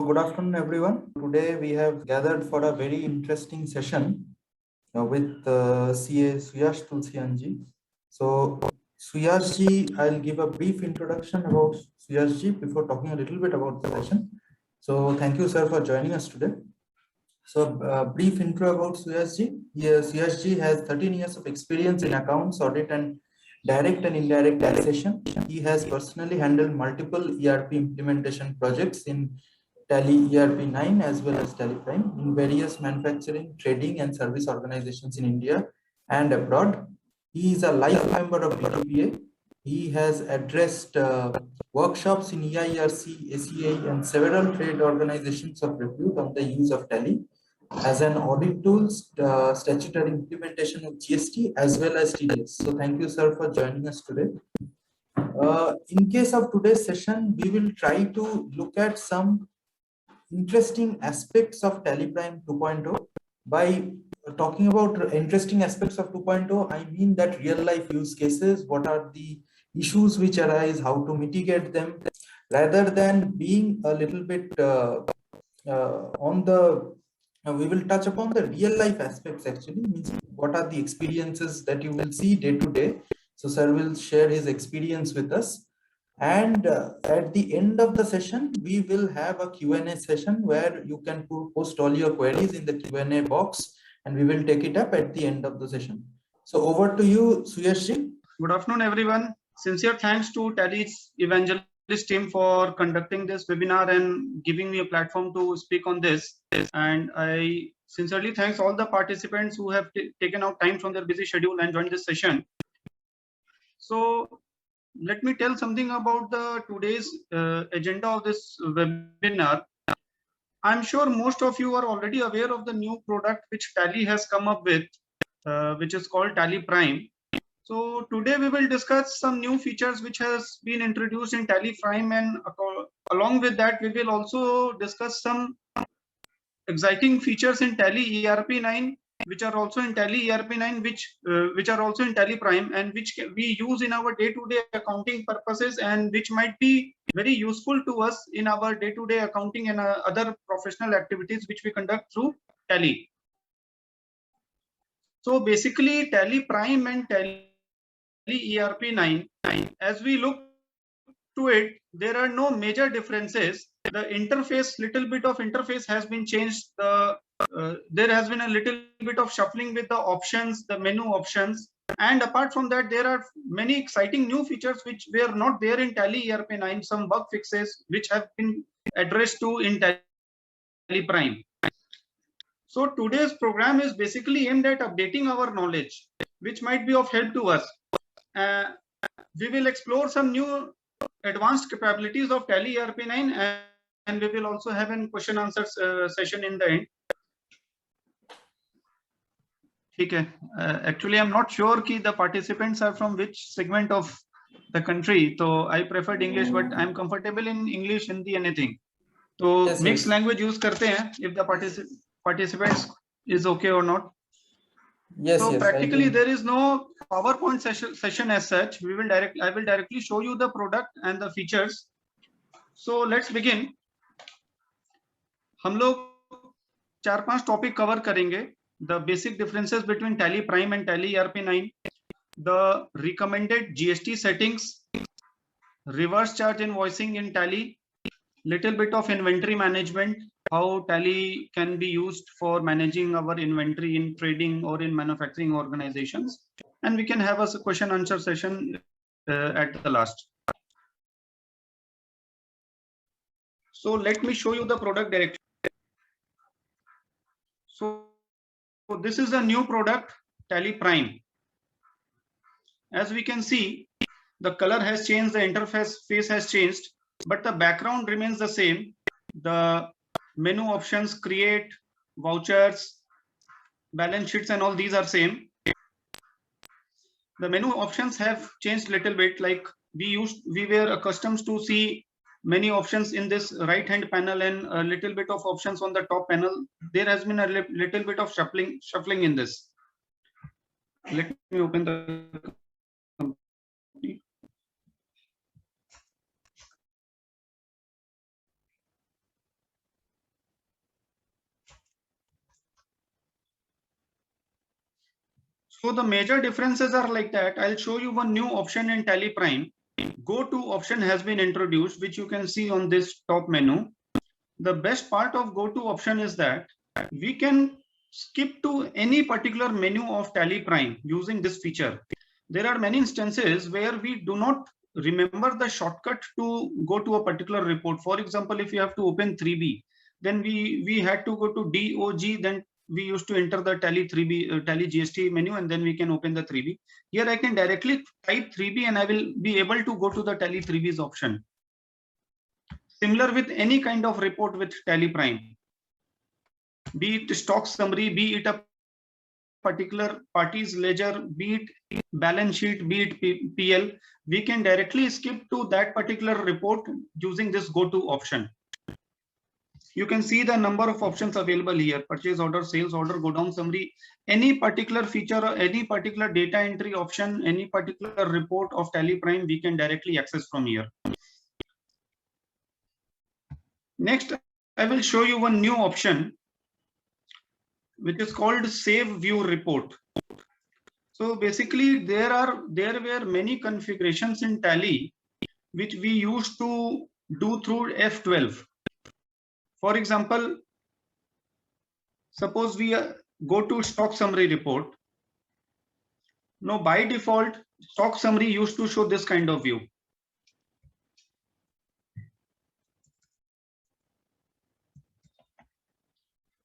Good afternoon, everyone. Today we have gathered for a very interesting session with CA Suyash Tulsianji. So, Suyash I'll give a brief introduction about Suyash before talking a little bit about the session. So, thank you, sir, for joining us today. So, brief intro about Suyash Suyash has 13 years of experience in accounts, audit, and direct and indirect taxation. He has personally handled multiple ERP implementation projects in Tally ERP 9 as well as Tally Prime in various manufacturing, trading, and service organizations in India and abroad. He is a life member of BTPA. He has addressed workshops in EIRC, ACA, and several trade organizations of repute on the use of Tally as an audit tool, statutory implementation of GST as well as TDS. So thank you, sir, for joining us today. In case of today's session, we will try to look at some interesting aspects of Tally Prime 2.0. By talking about interesting aspects of 2.0, I mean that real life use cases, what are the issues which arise, how to mitigate them, rather than being a little bit on the we will touch upon the real life aspects actually, means what are the experiences that you will see day to day. So sir will share his experience with us. And at the end of the session, we will have a Q&A session where you can post all your queries in the Q&A box and we will take it up at the end of the session. So over to you, Suyash. Good afternoon, everyone. Sincere thanks to Tally's evangelist team for conducting this webinar and giving me a platform to speak on this. And I sincerely thanks all the participants who have taken out time from their busy schedule and joined this session. So let me tell something about the today's agenda of this webinar. I'm sure most of you are already aware of the new product which Tally has come up with, which is called Tally Prime. So today we will discuss some new features which has been introduced in Tally Prime, and along with that we will also discuss some exciting features in Tally ERP 9 which are also in Tally ERP 9 which are also in Tally Prime and which we use in our day-to-day accounting purposes and which might be very useful to us in our day-to-day accounting and other professional activities which we conduct through Tally. So basically Tally Prime and Tally ERP 9, as we look to it, there are no major differences. The interface, little bit of interface has been changed. There has been a little bit of shuffling with the options, the menu options, and apart from that, there are many exciting new features which were not there in Tally ERP 9. Some bug fixes which have been addressed to in Tally Prime. So today's program is basically aimed at updating our knowledge, which might be of help to us. We will explore some new advanced capabilities of Tally ERP 9 and we will also have a question answer session in the end. Okay. Actually, I'm not sure कि the participants are from which segment of the country. So I preferred English, but I'm comfortable in English, Hindi, anything. So yes, mixed language use करते हैं if the participants is okay or not. Yes. So practically there is no PowerPoint session as such. I will directly show you the product and the features. So let's begin. हम लोग 4-5 topic cover करेंगे. The basic differences between Tally Prime and Tally ERP 9, the recommended GST settings, reverse charge invoicing in Tally, little bit of inventory management, how Tally can be used for managing our inventory in trading or in manufacturing organizations, and we can have a question answer session at the last. So let me show you the product directly. So this is a new product, Tally Prime. As we can see, the color has changed, the interface has changed, but the background remains the same. The menu options, create, vouchers, balance sheets, and all these are same. The menu options have changed little bit. Like we were accustomed to see many options in this right hand panel and a little bit of options on the top panel. There has been a little bit of shuffling in this. Let me open the company. So the major differences are like that. I'll show you one new option in Tally Prime. Go to option has been introduced, which you can see on this top menu. The best part of go to option is that we can skip to any particular menu of Tally Prime using this feature. There are many instances where we do not remember the shortcut to go to a particular report. For example, if you have to open 3B, then we had to go to DOG, then we used to enter the Tally 3B, Tally GST menu, and then we can open the 3B. Here I can directly type 3B and I will be able to go to the Tally 3B's option. Similar with any kind of report with Tally Prime, be it stock summary, be it a particular party's ledger, be it balance sheet, be it PL, we can directly skip to that particular report using this go to option. You can see the number of options available here: purchase order, sales order, go down summary, any particular feature or any particular data entry option, any particular report of Tally Prime, we can directly access from here. Next, I will show you one new option, which is called Save View Report. So basically, there were many configurations in Tally which we used to do through F12. For example, suppose we go to stock summary report. Now, by default, stock summary used to show this kind of view.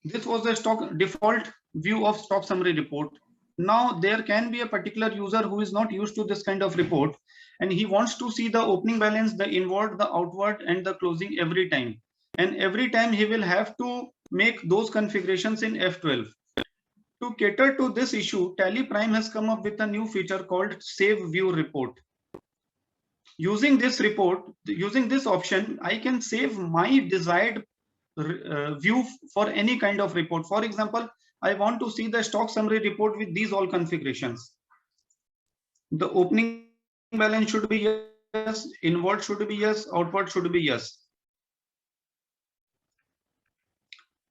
This was the stock default view of stock summary report. Now there can be a particular user who is not used to this kind of report, and he wants to see the opening balance, the inward, the outward, and the closing every time. And every time he will have to make those configurations in F12. To cater to this issue, Tally Prime has come up with a new feature called Save View Report. Using this report, using this option, I can save my desired view for any kind of report. For example, I want to see the stock summary report with these all configurations. The opening balance should be yes, inward should be yes, outward should be yes.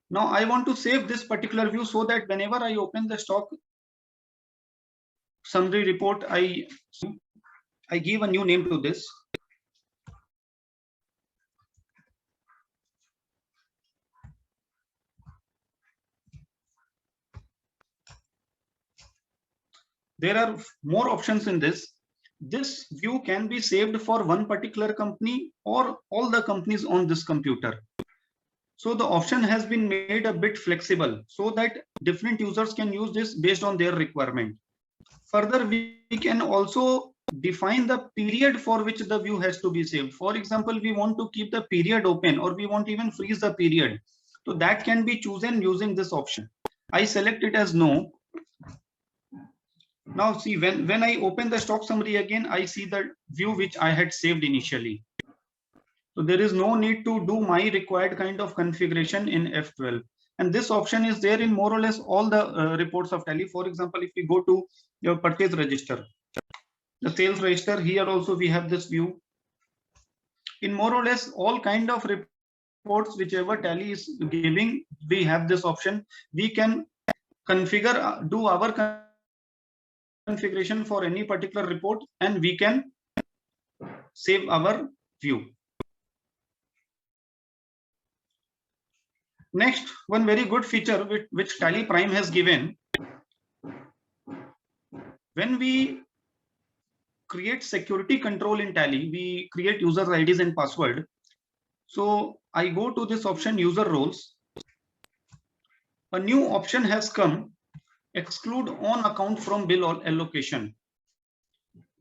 Now I want to save this particular view so that whenever I open the stock summary report, I give a new name to this. There are more options in this. This view can be saved for one particular company or all the companies on this computer. So the option has been made a bit flexible so that different users can use this based on their requirement. Further, we can also define the period for which the view has to be saved. For example, we want to keep the period open, or we want even freeze the period. So that can be chosen using this option. I select it as no. Now see, when I open the stock summary again, I see the view which I had saved initially. So there is no need to do my required kind of configuration in F12. And this option is there in more or less all the reports of Tally. For example, if we go to your purchase register, the sales register, here also we have this view. In more or less all kind of reports, whichever Tally is giving, we have this option. We can configure, do our configuration for any particular report, and we can save our view. Next, one very good feature which Tally Prime has given, when we create security control in Tally, we create user IDs and password. So I go to this option, user roles. A new option has come, exclude on account from bill or allocation.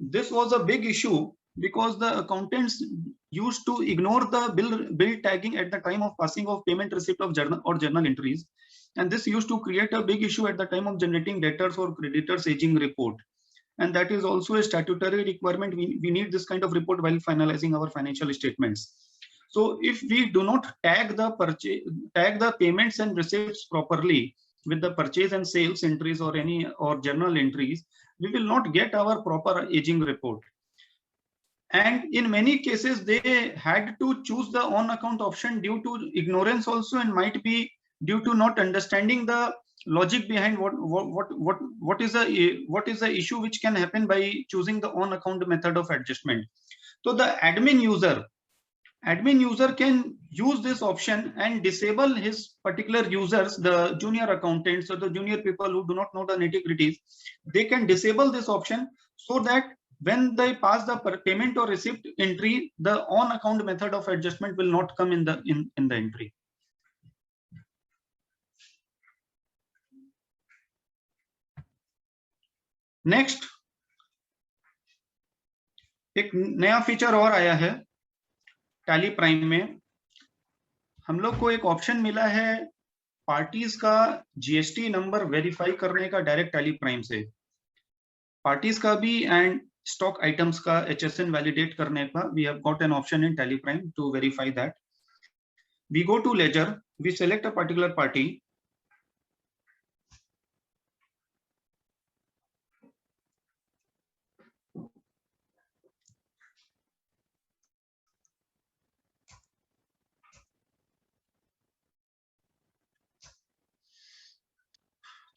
This was a big issue because the accountants used to ignore the bill tagging at the time of passing of payment receipt of journal entries, and this used to create a big issue at the time of generating debtors or creditors aging report. And that is also a statutory requirement. We need this kind of report while finalizing our financial statements. So if we do not tag the payments and receipts properly with the purchase and sales entries or journal entries, we will not get our proper aging report. And in many cases, they had to choose the on account option due to ignorance also, and might be due to not understanding the logic behind what is the issue which can happen by choosing the on account method of adjustment. So the admin user can use this option and disable his particular users, the junior accountants or the junior people who do not know the nitty-gritties. They can disable this option so that when they pass the payment or receipt entry, the on account method of adjustment will not come in the entry. Next एक नया feature और आया है tally Prime में। हम लोग को एक ऑप्शन मिला है पार्टीज का जीएसटी नंबर वेरीफाई करने का डायरेक्ट टैली प्राइम से, पार्टीज का भी एंड स्टॉक आइटम्स का HSN वैलिडेट करने का। We have got an option in Tally Prime to verify that. We go to ledger, we select a particular party,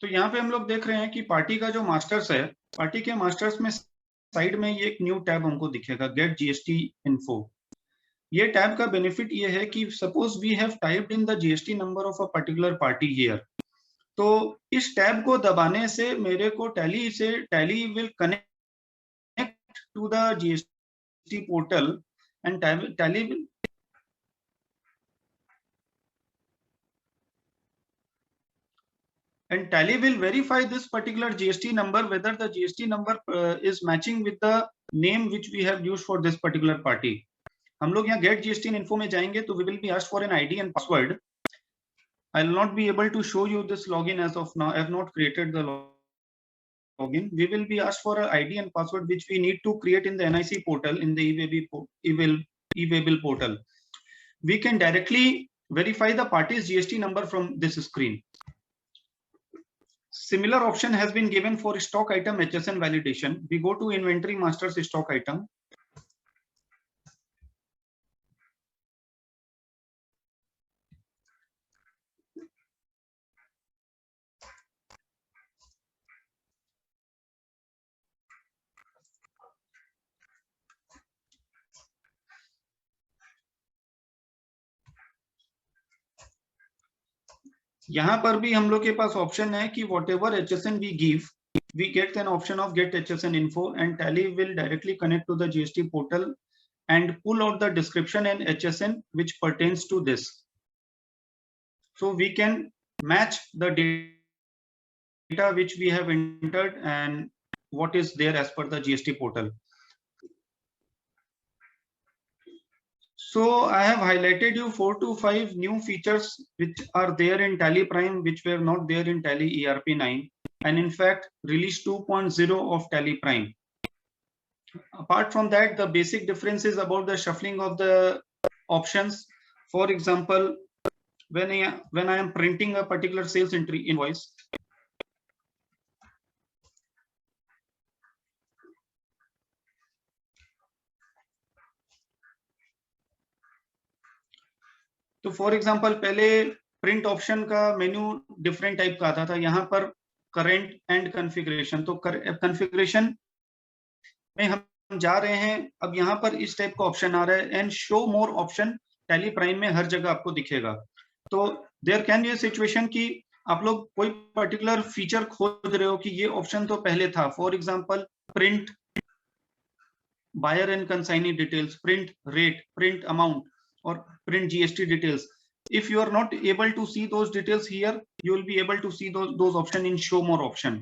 तो यहाँ पे हम लोग देख रहे हैं कि पार्टी का जो मास्टर्स है, पार्टी के मास्टर्स में साइड में ये एक न्यू टैब हमको दिखेगा, गेट जीएसटी इन्फो। ये टैब का बेनिफिट ये है कि suppose we have typed in the GST number of a particular party here, तो इस टैब को दबाने से मेरे को Tally will connect to the GST portal and Tally will and tally will verify this particular GST number whether the GST number is matching with the name which we have used for this particular party. हम लोग यहाँ get GST info में जाएंगे तो we will be asked for an ID and password. I will not be able to show you this login as of now. I have not created the login. We will be asked for an ID and password which we need to create in the NIC portal, in the eWaybill portal. We can directly verify the party's GST number from this screen. Similar option has been given for stock item HSN validation. We go to inventory masters stock item. यहाँ पर भी हम लोग के पास option है कि whatever HSN we give, we get an option of get HSN info and tally will directly connect to the GST portal and pull out the description and HSN which pertains to this. So we can match the data which we have entered and what is there as per the GST portal. So I have highlighted you 4 to 5 new features which are there in Tally Prime, which were not there in Tally ERP 9, and in fact release 2.0 of Tally Prime. Apart from that, the basic difference is about the shuffling of the options. For example, when I am printing a particular sales entry invoice, तो for example पहले print option का menu different type का आता था, यहाँ पर current and configuration, तो configuration में हम जा रहे हैं। अब यहाँ पर इस टाइप का ऑप्शन आ रहा है and show more option Tally Prime में हर जगह आपको दिखेगा। तो there can be a situation कि आप लोग कोई पर्टिकुलर फीचर खोज रहे हो कि ये ऑप्शन तो पहले था, for example print buyer and consignee details, print rate, print amount or print GST details. If you are not able to see those details here, you will be able to see those options in show more option.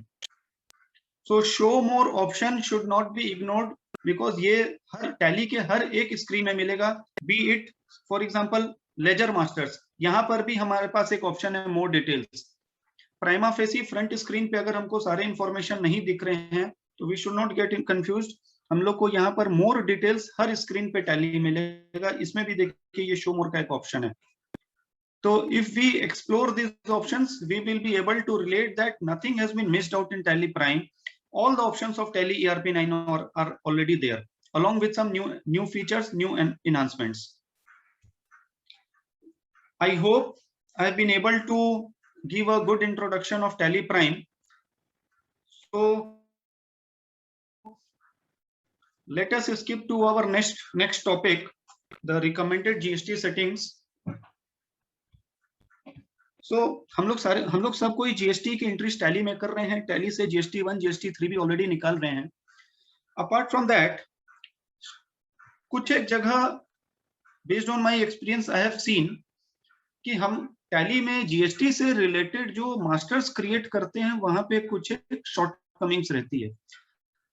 So show more option should not be ignored because ये हर tally के हर एक screen में मिलेगा। Be it for example ledger masters, यहाँ पर भी हमारे पास एक ऑप्शन है more details. Prima facie front screen पे अगर हमको सारे इंफॉर्मेशन नहीं दिख रहे हैं तो we should not get confused. हम लोग को यहाँ पर मोर डिटेल्स हर स्क्रीन पे टैली मिलेगा। इसमें भी देखिए ये शो मोर का एक ऑप्शन है। तो if we explore this options we will be able to relate that nothing has been missed out in Tally Prime. All the options of Tally ERP 9 are already there along with some new features, new enhancements. I hope I have been able to give a good introduction of Tally Prime. So let us skip to our next topic, the recommended GST settings. So हम लोग सब कोई GST की entries tally में कर रहे हैं, tally से GST 1 GST 3 भी ऑलरेडी निकाल रहे हैं. अपार्ट फ्रॉम दैट, कुछ एक जगह based on my experience I have scene कि हम टैली में GST से रिलेटेड जो मास्टर्स क्रिएट करते हैं वहां पे कुछ एक शॉर्टकमिंग्स रहती है.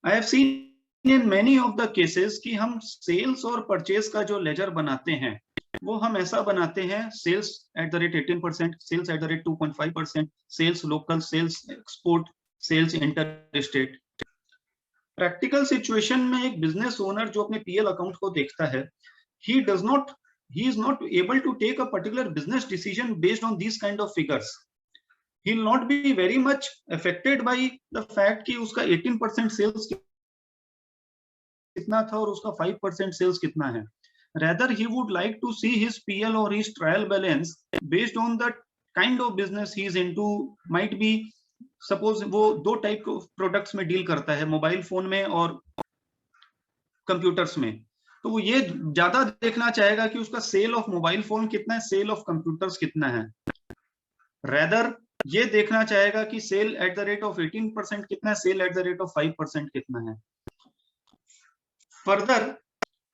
आई have seen in many of the cases कि हम सेल्स और परचेज का जो लेजर बनाते हैं वो हम ऐसा बनाते हैं, sales at the rate 18%, sales at the rate 2.5%, sales local, sales export, sales inter state. Practical situation में एक बिजनेस ओनर जो अपने पीएल अकाउंट को देखता है, he is not able to take a particular business decision based on these kind of figures. He will not be very much affected by the fact कि उसका 18% sales कितना था और उसका 5% सेल्स कितना है. Rather, he would like to see his PL or his trial balance based on the kind of business he is into. Might be, suppose वो दो टाइप ऑफ प्रोडक्ट्स में डील करता है, मोबाइल फोन में और computers में, तो वो ये ज्यादा देखना चाहेगा कि उसका सेल ऑफ मोबाइल फोन कितना है, सेल ऑफ कंप्यूटर्स कितना है. रेदर ये देखना चाहेगा कि sale at the rate of 18% कितना है, sale at the rate of 5% कितना है. फर्दर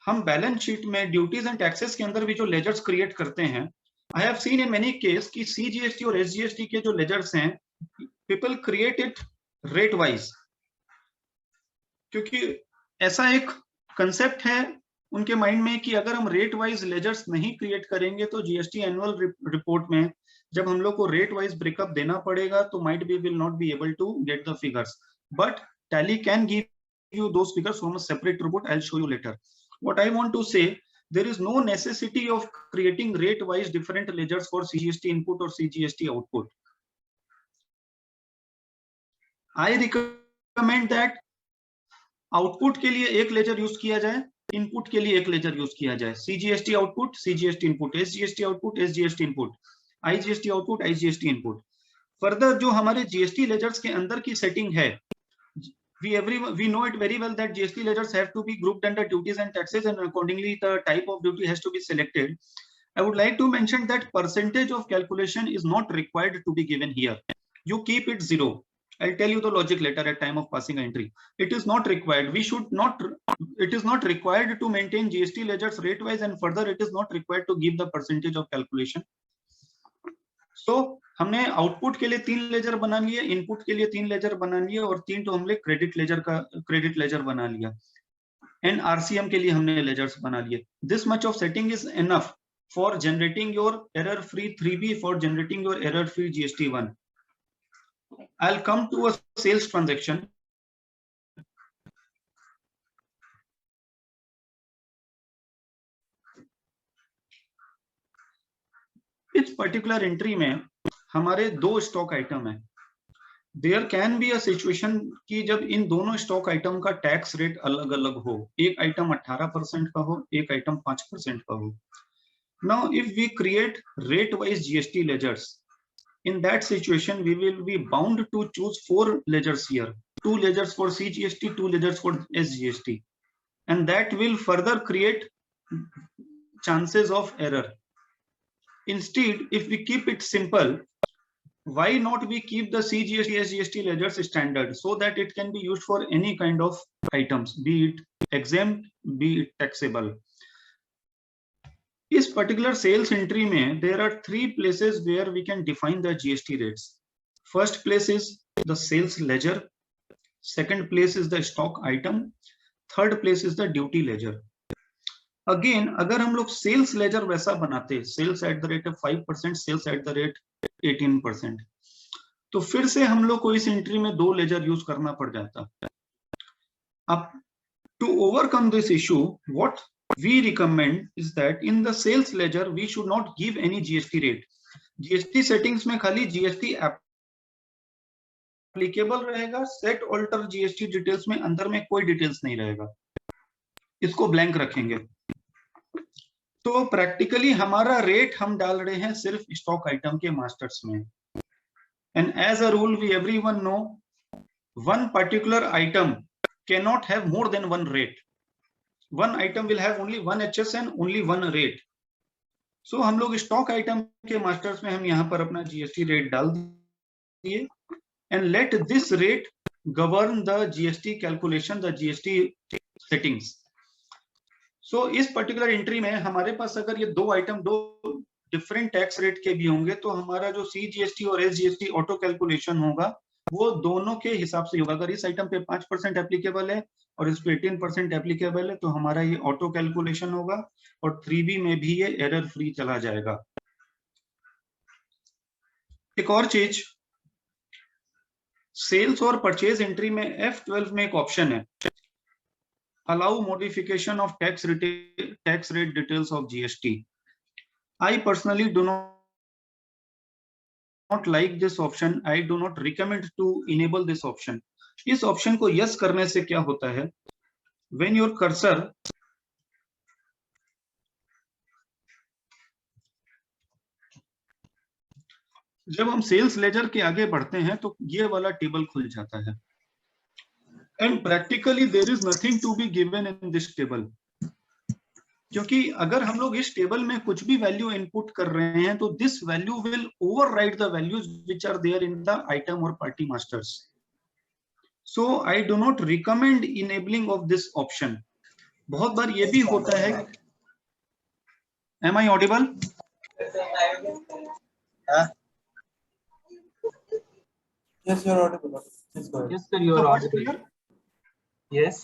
हम बैलेंस शीट में ड्यूटीज एंड टैक्सेस के अंदर भी जो लेजर्स क्रिएट करते हैं, I have seen in many case कि CGST और SGST के जो लेजर्स हैं, people create it rate wise, क्योंकि ऐसा एक कंसेप्ट है उनके माइंड में कि अगर हम रेट वाइज लेजर्स नहीं क्रिएट करेंगे तो GST एनुअल रिपोर्ट में जब हम लोग को रेट वाइज ब्रेकअप देना पड़ेगा तो might be will not be able to get the figures. But Tally can give you those figures from a separate report. I'll show you later. What I want to say, there is no necessity of creating rate wise different ledgers for CGST input or CGST output. I recommend that output के लिए एक laser use किया जाए, input के लिए एक laser use किया जाए. CGST output, CGST input, SGST output, SGST input, IGST output, IGST input. Further जो हमारे GST लेजर्स के अंदर की सेटिंग है, we know it very well that GST ledgers have to be grouped under duties and taxes, and accordingly the type of duty has to be selected. I would like to mention that percentage of calculation is not required to be given here. You keep it 0. I'll tell you the logic later at time of passing entry. It is not required. It is not required to maintain GST ledgers rate wise, and further it is not required to give the percentage of calculation. So हमने output के लिए 3 laser बना लिए, input के लिए 3 laser बना लिए और 3 तो हमने क्रेडिट लेजर बना लिया, एंड RCM के लिए हमने लेजर्स बना लिए. This much of setting is enough for generating your error free 3B, for generating your error free GST 1. I'll come to a sales transaction. इस पर्टिकुलर एंट्री में हमारे 2 स्टॉक आइटम है. There can be a situation कि जब इन दोनों stock item का tax rate अलग अलग हो, एक आइटम 18% का हो, एक आइटम 5% का हो. Now if we create rate wise GST ledgers, in that situation we will be bound to choose 4 ledgers here, 2 ledgers for CGST, 2 ledgers for SGST, and that will further create chances of error. Instead, if we keep it simple, why not we keep the CGST SGST ledgers standard so that it can be used for any kind of items, be it exempt, be it taxable. इस particular sales entry में there are 3 places where we can define the GST rates. First place is the sales ledger, second place is the stock item, third place is the duty ledger. Again, अगर हम लोग sales ledger वैसा बनाते, sales at the rate of 5%, sales at the rate 18%, तो फिर से हम लोग को इस एंट्री में 2 लेजर यूज करना पड़ जाता. अब to overcome this issue, what we recommend is that in the sales ledger we should not give any GST rate. GST settings में खाली GST एप्लीकेबल रहेगा, सेट ऑल्टर GST डिटेल्स में अंदर में कोई डिटेल्स नहीं रहेगा, इसको ब्लैंक रखेंगे. तो प्रैक्टिकली हमारा रेट हम डाल रहे हैं सिर्फ स्टॉक आइटम के मास्टर्स में. And as a rule, we everyone know one particular item cannot have more than one rate. One item will have only one HS and only one rate. So हम लोग stock item के masters में हम यहाँ पर अपना GST rate डाल दिए and let this rate govern the GST calculation, the GST settings. So इस पर्टिकुलर एंट्री में हमारे पास अगर ये दो आइटम दो डिफरेंट टैक्स रेट के भी होंगे तो हमारा जो CGST और SGST ऑटो कैलकुलेशन होगा वो दोनों के हिसाब से होगा। अगर इस आइटम पे 5% एप्लीकेबल है और इस पे 18% एप्लीकेबल है तो हमारा ये ऑटो कैलकुलेशन होगा और 3B में भी ये एरर फ्री चला जाएगा। एक और चीज, सेल्स और परचेज एंट्री में F12 में एक ऑप्शन है, allow modification of tax rate details of GST. I personally do not like this option. I do not recommend to enable this option. इस ऑप्शन को यस करने से क्या होता है, when your cursor जब हम सेल्स लेजर के आगे बढ़ते हैं तो ये वाला टेबल खुल जाता है and practically there is nothing to be given in this table, क्योंकि अगर हम लोग इस टेबल में कुछ भी वैल्यू इनपुट कर रहे हैं तो this value will override the values which are there in the item और party masters. So I do not recommend enabling of this option. बहुत बार ये भी होता है, am I audible? Yes, you're audible. Please go ahead. Yes, sir, you are audible. Yes.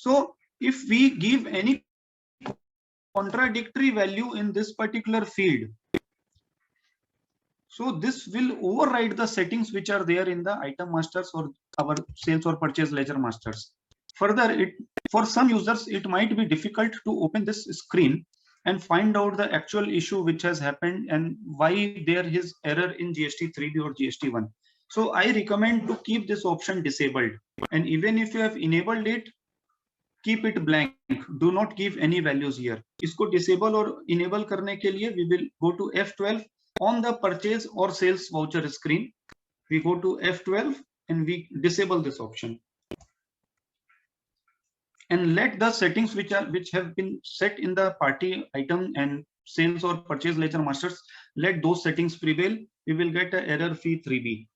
So if we give any contradictory value in this particular field, so this will override the settings which are there in the item masters or our sales or purchase ledger masters. Further, for some users it might be difficult to open this screen and find out the actual issue which has happened and why there is error in GST 3B or GST 1. So I recommend to keep this option disabled, and even if you have enabled it, keep it blank. Do not give any values here. इसको disable और enable करने के लिए we will go to F12 on the purchase or sales voucher screen. We go to F12 and we disable this option. And let the settings which have been set in the party item and sales or purchase ledger masters, let those settings prevail. We will get a error free 3B.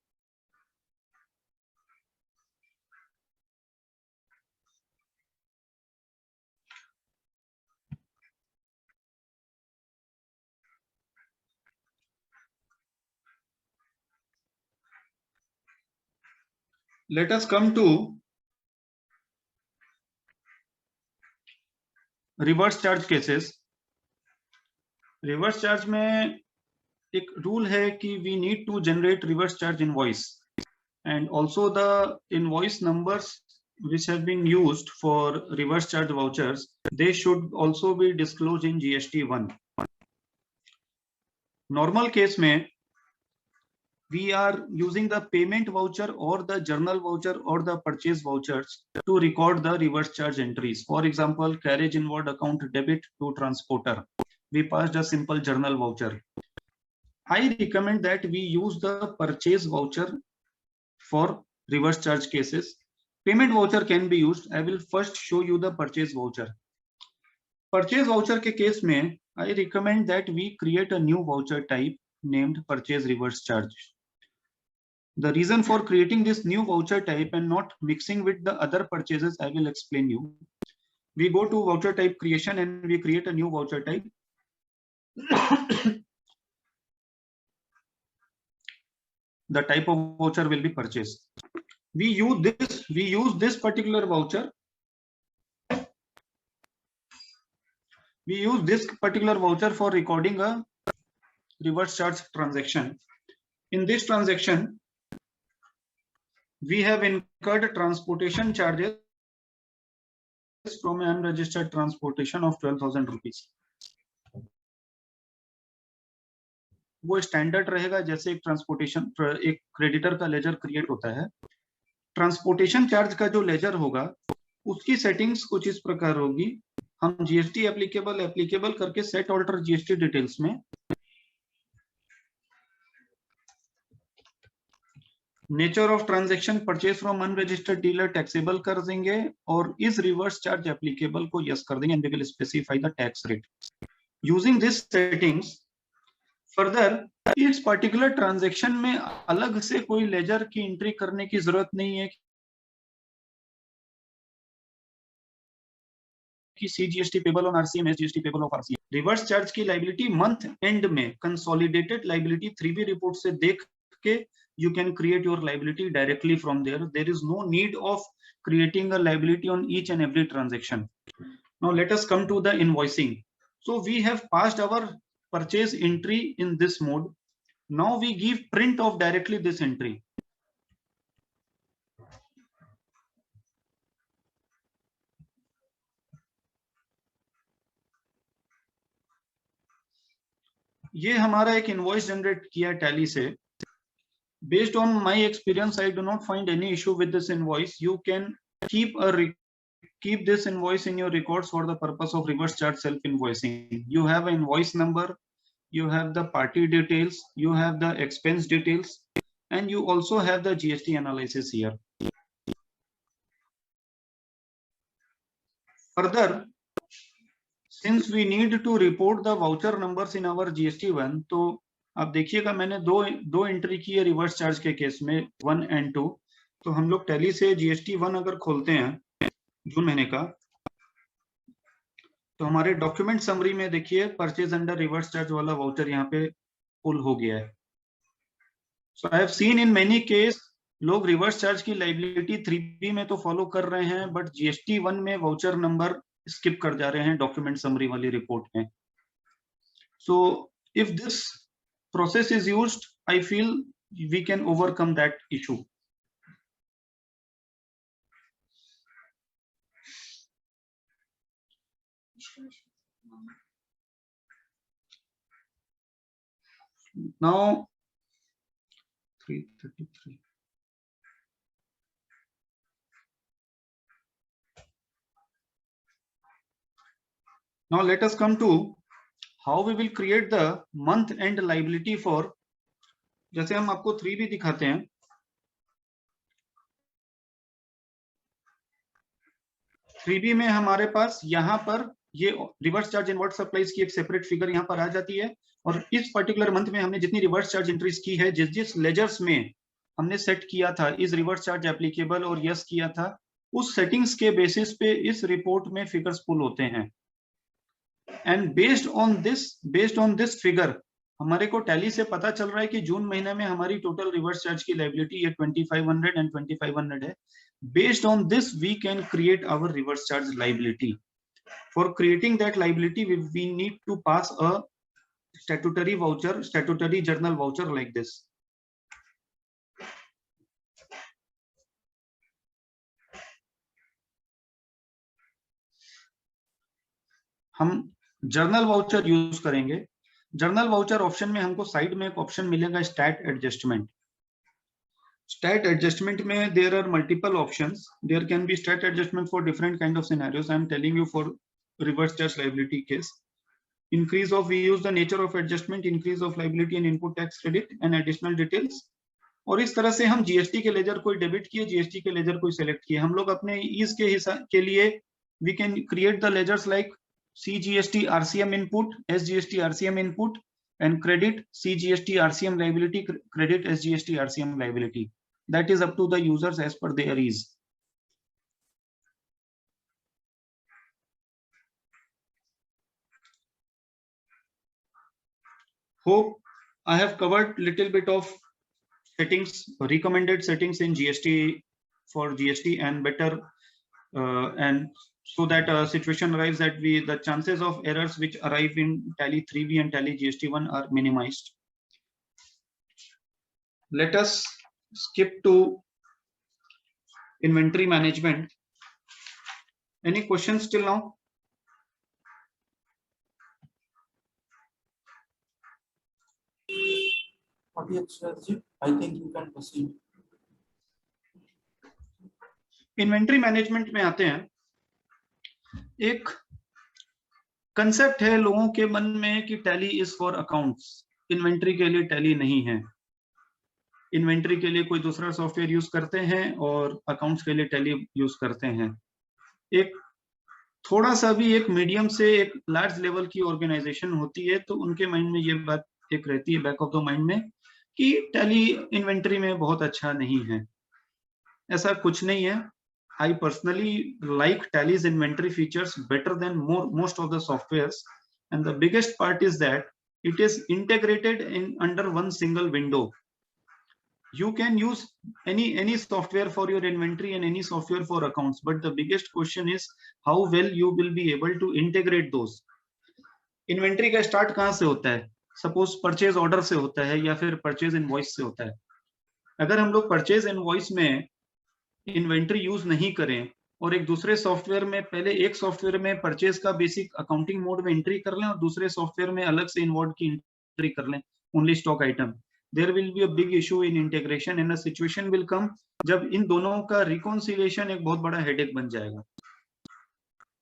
Let us come to reverse charge cases. Reverse charge में एक rule है कि we need to generate reverse charge invoice and also the invoice numbers which have been used for reverse charge vouchers, they should also be disclosed in GST1. Normal case में we are using the payment voucher or the journal voucher or the purchase vouchers to record the reverse charge entries. For example, carriage inward account debit to transporter. We passed a simple journal voucher. I recommend that we use the purchase voucher for reverse charge cases. Payment voucher can be used. I will first show you the purchase voucher. Purchase voucher के case में I recommend that we create a new voucher type named purchase reverse charge. The reason for creating this new voucher type and not mixing with the other purchases, I will explain you. We go to voucher type creation and we create a new voucher type. The type of voucher will be purchase. We use this particular voucher. We use this particular voucher for recording a reverse charge transaction. In this transaction, we have incurred transportation charges from an unregistered transportation of 12,000 rupees. वो standard रहेगा जैसे एक transportation एक creditor का laser create होता है. Transportation charge का जो लेजर होगा उसकी सेटिंग्स कुछ इस प्रकार होगी. हम जीएसटी एप्लीकेबल करके सेट ऑल्टर जीएसटी डिटेल्स में nature of transaction purchase from unregistered dealer taxable कर देंगे और इस रिवर्स चार्ज एप्लीकेबल को यस कर देंगे, and we will specify the tax rate using this settings. Further इस पर्टिकुलर ट्रांजेक्शन में अलग से कोई लेजर की एंट्री करने की जरूरत नहीं है कि CGST payable on RCM, SGST payable of RCM। Reverse charge की लाइबिलिटी मंथ एंड में कंसोलिडेटेड लाइबिलिटी 3B रिपोर्ट से देख के you can create your liability directly from there. There is no need of creating a liability on each and every transaction. Now let us come to the invoicing. So we have passed our purchase entry in this mode. Now we give print of directly this entry. ये हमारा एक invoice generate किया tally से। Based on my experience, I do not find any issue with this invoice. You can keep this invoice in your records for the purpose of reverse charge self invoicing. You have an invoice number, you have the party details, you have the expense details, and you also have the GST analysis here. Further, since we need to report the voucher numbers in our GST1, तो आप देखिएगा मैंने दो entry की है reverse charge के case में 1 and 2। तो हम लोग टैली से GST1 अगर खोलते हैं जून महीने का, तो हमारे डॉक्यूमेंट समरी में देखिए परचेज अंडर रिवर्स चार्ज वाला वाउचर यहाँ पे पुल हो गया है। So I have seen in many case लोग रिवर्स चार्ज की लाइबिलिटी 3B में तो फॉलो कर रहे हैं, बट GST1 में वाउचर नंबर स्किप कर जा रहे हैं डॉक्यूमेंट समरी वाली रिपोर्ट में। So if this process is used, I feel we can overcome that issue. Now 333. Now let us come to how we will create the month end liability for, जैसे हम आपको 3B दिखाते हैं, 3B में हमारे पास यहाँ पर ये रिवर्स चार्ज इनवर्ट सप्लाईज की एक सेपरेट फिगर यहाँ पर आ जाती है, और इस पर्टिकुलर मंथ में हमने जितनी रिवर्स चार्ज एंट्रीज की है, जिस लेजर्स में हमने सेट किया था इस रिवर्स चार्ज एप्लीकेबल और यस किया था, उस सेटिंग्स के बेसिस पे इस रिपोर्ट में फिगर्स पुल होते हैं। And based on this figure हमारे को टैली से पता चल रहा है कि जून महीने में हमारी टोटल रिवर्स चार्ज की लाइबिलिटी ये 2500 एंड 2500 है। Based on this we can create our reverse charge liability. For creating that liability we need to pass a statutory voucher, statutory journal voucher like this. हम journal voucher use करेंगे। Journal voucher option में हमको side में एक option मिलेगा stat adjustment. Stat adjustment में there are multiple options. There can be stat adjustment for different kind of scenarios. I am telling you for reverse charge liability case. Increase of, we use the nature of adjustment, increase of liability and input tax credit and additional details। और इस तरह से हम GST के laser कोई debit किए, GST के laser कोई सेलेक्ट किए। हम लोग अपने ईज के हिसाब के लिए we can create the ledgers like CGST RCM input, SGST RCM input, and credit CGST RCM liability, credit SGST RCM liability. That is up to the users as per their ease. Hope I have covered little bit of settings, recommended settings in GST for GST, and better and so that a situation arrives that the chances of errors which arrive in Tally 3B and Tally GST1 are minimized. Let us skip to inventory management. Any questions till now? I think you can proceed. Inventory management में आते हैं। एक concept है लोगों के मन में कि tally is for accounts, inventory के लिए टैली नहीं है। इन्वेंट्री के लिए कोई दूसरा सॉफ्टवेयर यूज करते हैं और अकाउंट्स के लिए टैली यूज करते हैं। एक थोड़ा सा भी एक मीडियम से एक लार्ज लेवल की ऑर्गेनाइजेशन होती है तो उनके माइंड में ये बात एक रहती है बैक ऑफ द माइंड में कि टैली इन्वेंट्री में बहुत अच्छा नहीं है। ऐसा कुछ नहीं है। I personally like Tally's inventory features better than most of the softwares, and the biggest part is that it is integrated in under one single window. You can use any software for your inventory and any software for accounts, but the biggest question is how well you will be able to integrate those. Inventory का start कहाँ से होता है? Suppose purchase order से होता है या फिर purchase invoice से होता है। अगर हम लोग purchase invoice में इन्वेंट्री यूज नहीं करें और एक दूसरे सॉफ्टवेयर में पहले एक सॉफ्टवेयर में परचेज का बेसिक अकाउंटिंग मोड में एंट्री कर लें और दूसरे सॉफ्टवेयर में अलग से इनवर्ड की एंट्री कर लें only stock item, there will be a big issue in integration and a situation will come जब इन दोनों का रिकॉन्सिलिएशन एक बहुत बड़ा हेडेक बन जाएगा।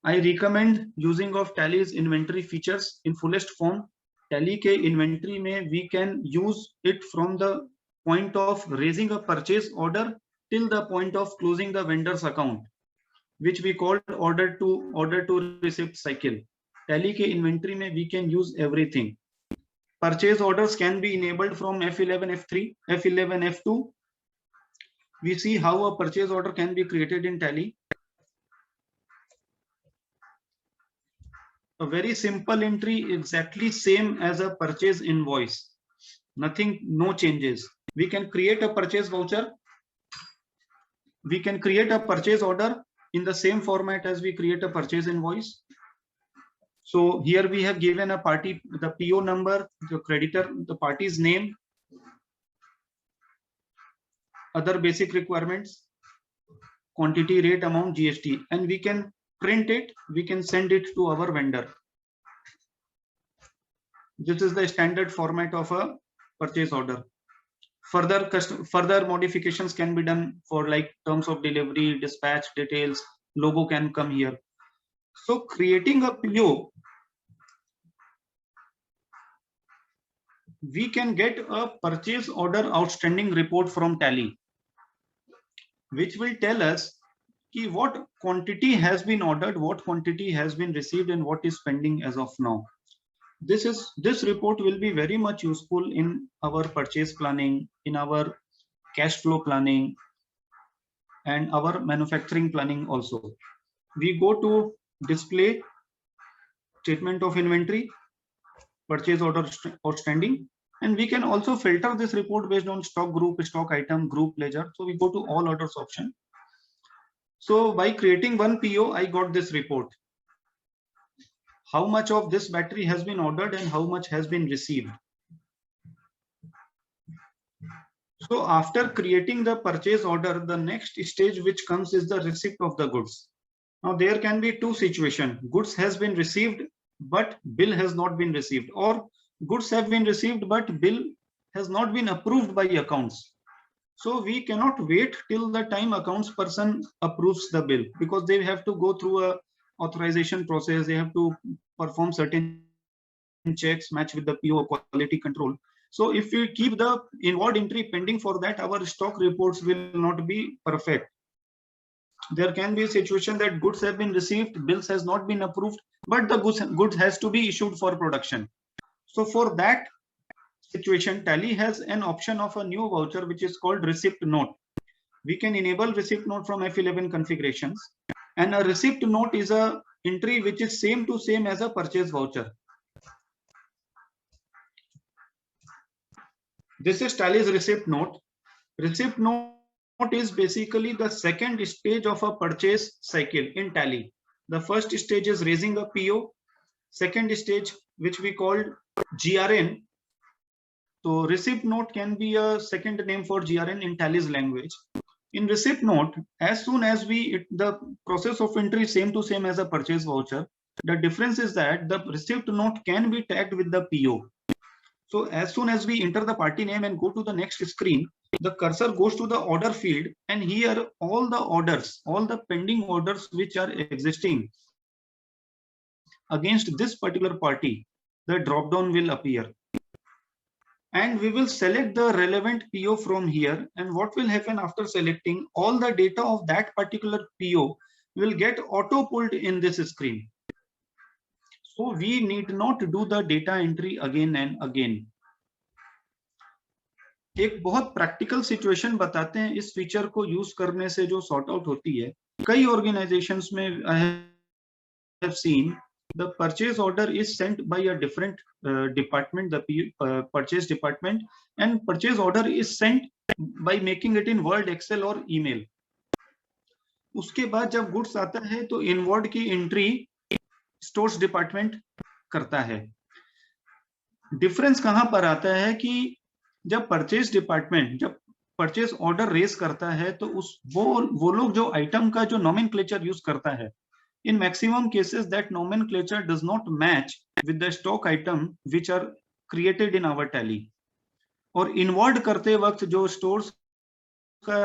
I recommend using of Tally's inventory features in fullest form. Tally के इन्वेंट्री में we can use it from the point of raising a purchase order till the point of closing the vendor's account, which we called order to receipt cycle. Tally के inventory में we can use everything. Purchase orders can be enabled from F11, F3, F11, F2. We see how a purchase order can be created in Tally. A very simple entry, exactly same as a purchase invoice. Nothing, no changes. We can create a purchase voucher. We can create a purchase order in the same format as we create a purchase invoice. So here we have given a party, the PO number, the creditor, the party's name, other basic requirements, quantity, rate, amount, GST, and we can print it, we can send it to our vendor. This is the standard format of a purchase order. Further modifications can be done for like terms of delivery, dispatch details, logo can come here. So creating a PO, we can get a purchase order outstanding report from Tally, which will tell us ki what quantity has been ordered, what quantity has been received, and what is pending as of now. This report will be very much useful in our purchase planning, in our cash flow planning, and our manufacturing planning also. We go to display, statement of inventory, purchase order outstanding, and we can also filter this report based on stock group, stock item, group ledger. So we go to all orders option. So by creating one PO, I got this report. How much of this battery has been ordered and how much has been received. So after creating the purchase order, the next stage which comes is the receipt of the goods. Now there can be two situations. Goods has been received, but bill has not been received, or goods have been received, but bill has not been approved by accounts. So we cannot wait till the time accounts person approves the bill, because they have to go through a authorization process. They have to perform certain checks, match with the PO quality control. So if we keep the inward entry pending for that, our stock reports will not be perfect. There can be a situation that goods have been received, bills has not been approved, but the goods has to be issued for production. So for that situation, Tally has an option of a new voucher which is called receipt note. We can enable receipt note from F11 configurations, and a receipt note is a entry which is same to same as a purchase voucher. This is Tally's receipt note. Receipt note is basically the second stage of a purchase cycle in Tally. The first stage is raising a PO. Second stage, which we called GRN. So receipt note can be a second name for GRN in Tally's language. In receipt note, as soon as the process of entry is same to same as a purchase voucher, the difference is that the receipt note can be tagged with the PO. So as soon as we enter the party name and go to the next screen, the cursor goes to the order field, and here all the orders, all the pending orders which are existing against this particular party, the drop down will appear. and we will select the relevant PO from here. And what will happen after selecting, all the data of that particular PO will get auto pulled in this screen. So we need not do the data entry again and again. एक बहुत practical situation बताते हैं इस feature को use करने से जो sort out होती है. कई ऑर्गेनाइजेशंस में आई have scene the purchase order is sent by a different department, the purchase department, and purchase order is sent by making it in Word, Excel और email. उसके बाद जब गुड्स आता है तो इनवर्ड की एंट्री स्टोर्स डिपार्टमेंट करता है. डिफरेंस कहां पर आता है कि जब परचेज डिपार्टमेंट जब परचेज ऑर्डर रेज करता है तो उस वो लोग जो आइटम का जो नॉमेनक्लेचर यूज करता है, in maximum cases that nomenclature does not match with the stock item which are created in our tally. और इनवर्ड करते वक्त जो स्टोर्स का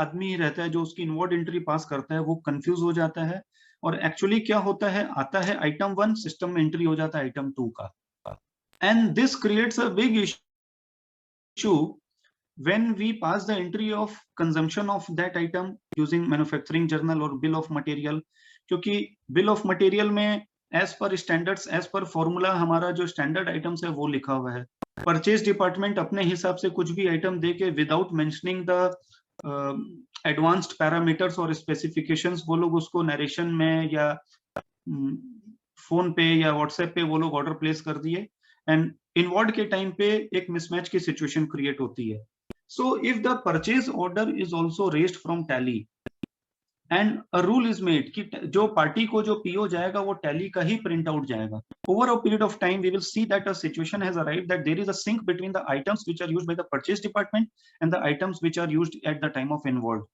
आदमी रहता है जो उसकी इनवर्ड एंट्री पास करता है वो कंफ्यूज हो जाता है और एक्चुअली क्या होता है, आता है आइटम 1, सिस्टम में एंट्री हो जाता है आइटम 2 का. And this creates a big issue when we pass the entry of consumption of that item using manufacturing journal or bill of material. क्योंकि bill of material में as per standards, as per formula हमारा जो standard items है वो लिखा हुआ है. Purchase department अपने हिसाब से कुछ भी item दे के without mentioning the advanced parameters और specifications वो लोग उसको narration में या फोन पे या व्हाट्सएप पे वो लोग ऑर्डर प्लेस कर दिए एंड इनवर्ड के टाइम पे एक मिसमैच की सिचुएशन क्रिएट होती है. So if the purchase order is also raised from tally and a rule is made कि जो पार्टी को जो PO जाएगा वो tally का ही प्रिंट आउट जाएगा. Over a period of time we will see that a situation has arrived that there is a sync between the items which are used by the purchase department and the items which are used at the time of inward.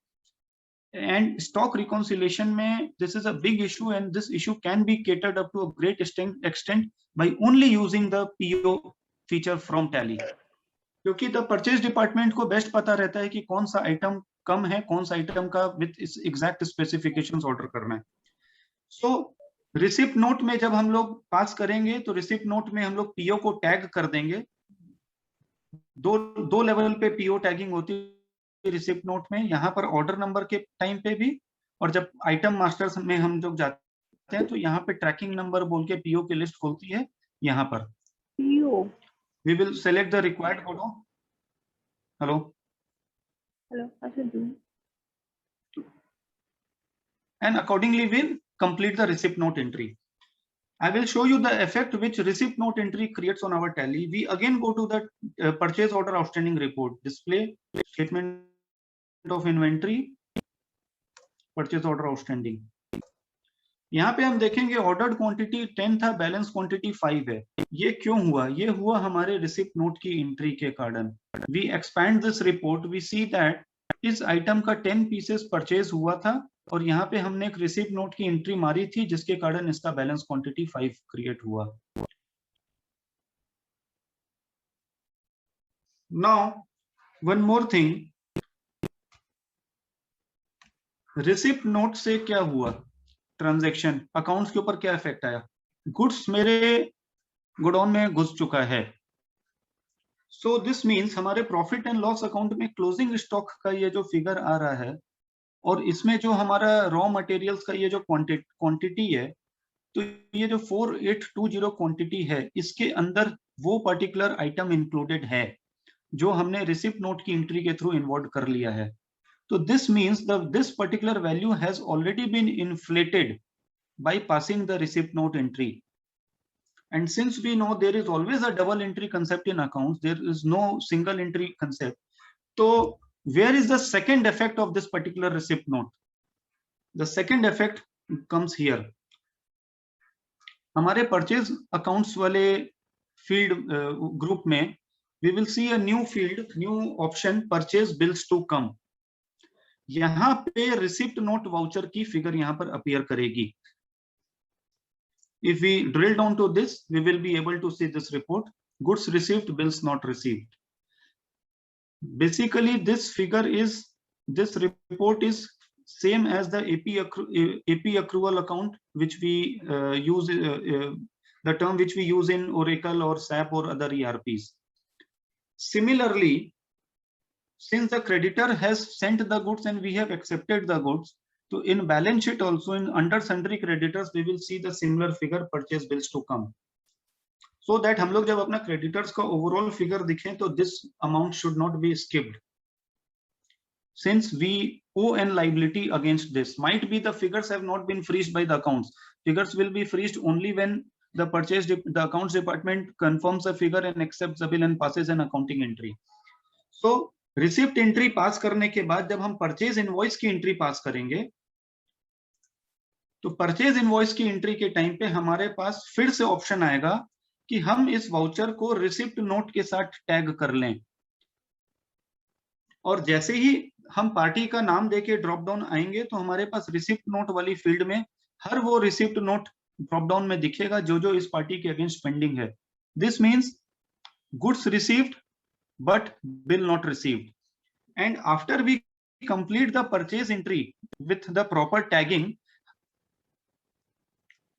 And stock reconciliation में this is a big issue and this issue can be catered up to a great extent by only using the PO feature from tally. क्योंकि the purchase department को best पता रहता है कि कौन सा item कम है, कौन सा आइटम का विद एग्जैक्ट स्पेसिफिकेशंस ऑर्डर करना है. सो रिसिप्ट नोट में जब हम लोग पास करेंगे तो रिसिप्ट नोट में हम लोग पीओ को टैग कर देंगे. दो लेवल पे पीओ टैगिंग होती है रिसिप्ट नोट में, यहाँ पर ऑर्डर नंबर के टाइम पे भी और जब आइटम मास्टर्स में हम लोग जाते हैं तो यहाँ पे ट्रैकिंग नंबर बोल के पीओ की लिस्ट खुलती है. यहाँ पर PO. We will select the required photo. Hello. Hello, I should do. And accordingly, we'll complete the receipt note entry. I will show you the effect which receipt note entry creates on our tally. We again go to the purchase order outstanding report, display statement of inventory, purchase order outstanding. यहाँ पे हम देखेंगे ordered quantity 10 था, balance quantity 5 है. ये क्यों हुआ? ये हुआ हमारे रिसिप्ट नोट की एंट्री के कारण. We expand this report, we see that इस आइटम का 10 पीसेस परचेज हुआ था और यहाँ पे हमने एक रिसिप्ट नोट की एंट्री मारी थी जिसके कारण इसका बैलेंस क्वांटिटी 5 क्रिएट हुआ. Now one more thing, receipt note से क्या हुआ? ट्रांजैक्शन अकाउंट्स के ऊपर क्या इफेक्ट आया? गुड्स मेरे गोडाउन में घुस चुका है. सो दिस मींस हमारे प्रॉफिट एंड लॉस अकाउंट में क्लोजिंग स्टॉक का ये जो फिगर आ रहा है और इसमें जो हमारा रॉ मटेरियल्स का ये जो क्वांटिटी है, तो ये जो 4820 क्वांटिटी है इसके अंदर वो पर्टिकुलर आइटम इंक्लूडेड है जो हमने रिसिप्ट नोट की एंट्री के थ्रू इन्वॉल्व कर लिया है. So this means this particular value has already been inflated by passing the receipt note entry. And since we know there is always a double entry concept in accounts, there is no single entry concept. So where is the second effect of this particular receipt note? The second effect comes here. हमारे purchase accounts वाले field group में we will see a new field, new option, purchase bills to come. यहाँ पे receipt note voucher की figure यहाँ पर appear करेगी. If we drill down to this, we will be able to see this report, goods received, bills not received. Basically, this figure is, this report is same as the AP accrual account, which we use, the term which we use in Oracle or SAP or other ERPs. Similarly, since the creditor has sent the goods and we have accepted the goods, so in balance sheet also, in under sundry creditors, we will see the similar figure, purchase bills to come. So that हम लोग जब अपना creditors का overall figure दिखें, तो this amount should not be skipped. Since we owe an liability against this, might be the figures have not been freezed by the accounts. Figures will be freezed only when the accounts department confirms the figure and accepts the bill and passes an accounting entry. So receipt entry pass करने के बाद जब हम purchase invoice की entry pass करेंगे, तो purchase invoice की entry के टाइम पे हमारे पास फिर से ऑप्शन आएगा कि हम इस वाउचर को रिसिप्ट नोट के साथ टैग कर लें, और जैसे ही हम पार्टी का नाम देके ड्रॉप डाउन आएंगे तो हमारे पास रिसिप्ट नोट वाली फील्ड में हर वो रिसिप्ट नोट ड्रॉप डाउन में दिखेगा जो जो इस पार्टी के अगेंस्ट पेंडिंग है. This means goods received but bill not received. And after we complete the purchase entry with the proper tagging,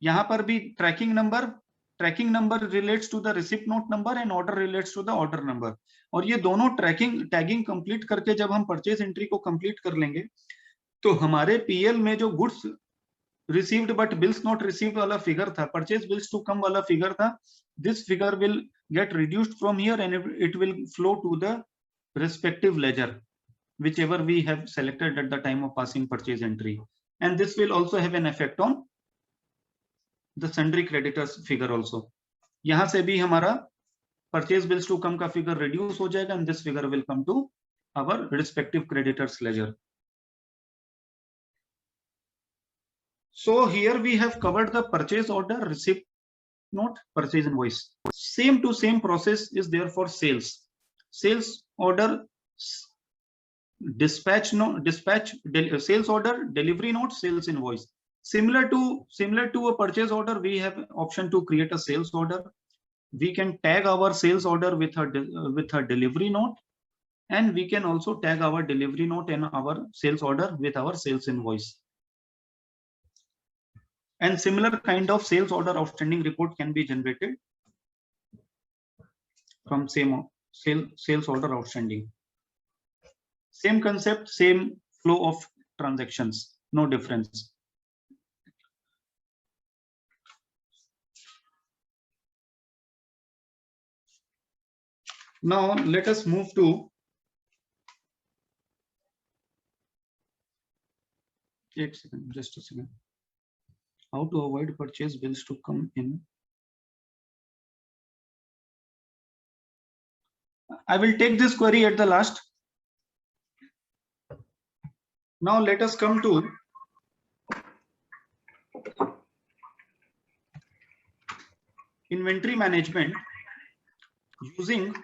यहां पर भी tracking number relates to the receipt note number and order relates to the order number. और ये दोनों tagging complete करके जब हम purchase entry को कंप्लीट कर लेंगे तो हमारे पीएल में जो goods received but bills not received वाला फिगर था, परचेज बिल्स टू कम वाला फिगर था, this figure will get reduced from here and it will flow to the respective ledger whichever we have selected at the time of passing purchase entry. And this will also have an effect on the sundry creditors figure also. यहां से भी हमारा purchase bills to come का figure reduce हो जाएगा and this figure will come to our respective creditors ledger. So here we have covered the purchase order, receipt note, purchase invoice. Same to same process is there for sales. Sales order, sales order, delivery note, sales invoice. Similar to a purchase order, we have option to create a sales order. We can tag our sales order with a delivery note, and we can also tag our delivery note and our sales order with our sales invoice. And similar kind of sales order outstanding report can be generated from same sales order outstanding. Same concept, same flow of transactions, no difference. Now let us move to just a second. How to avoid purchase bills to come in. I will take this query at the last. Now let us come to inventory management using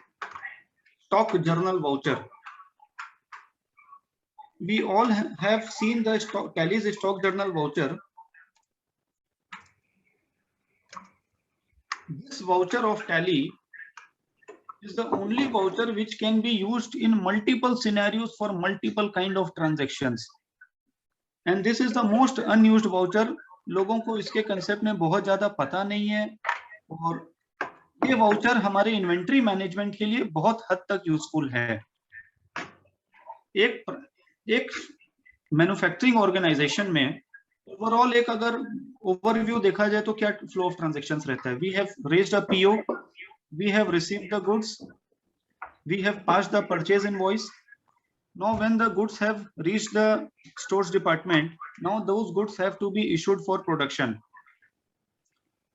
stock journal voucher. We all have seen the Tally's stock journal voucher. This voucher of Tally is the only voucher which can be used in multiple scenarios for multiple kind of transactions. And this is the most unused voucher. लोगों को इसके concept में बहुत ज़्यादा पता नहीं है, और ये voucher हमारे inventory management के लिए बहुत हद तक useful है. एक manufacturing organization में overall एक अगर overview देखा जाए तो क्या flow of transactions रहता है. We have raised a PO. We have received the goods, we have passed the purchase invoice. Now when the goods have reached the stores department, now those goods have to be issued for production,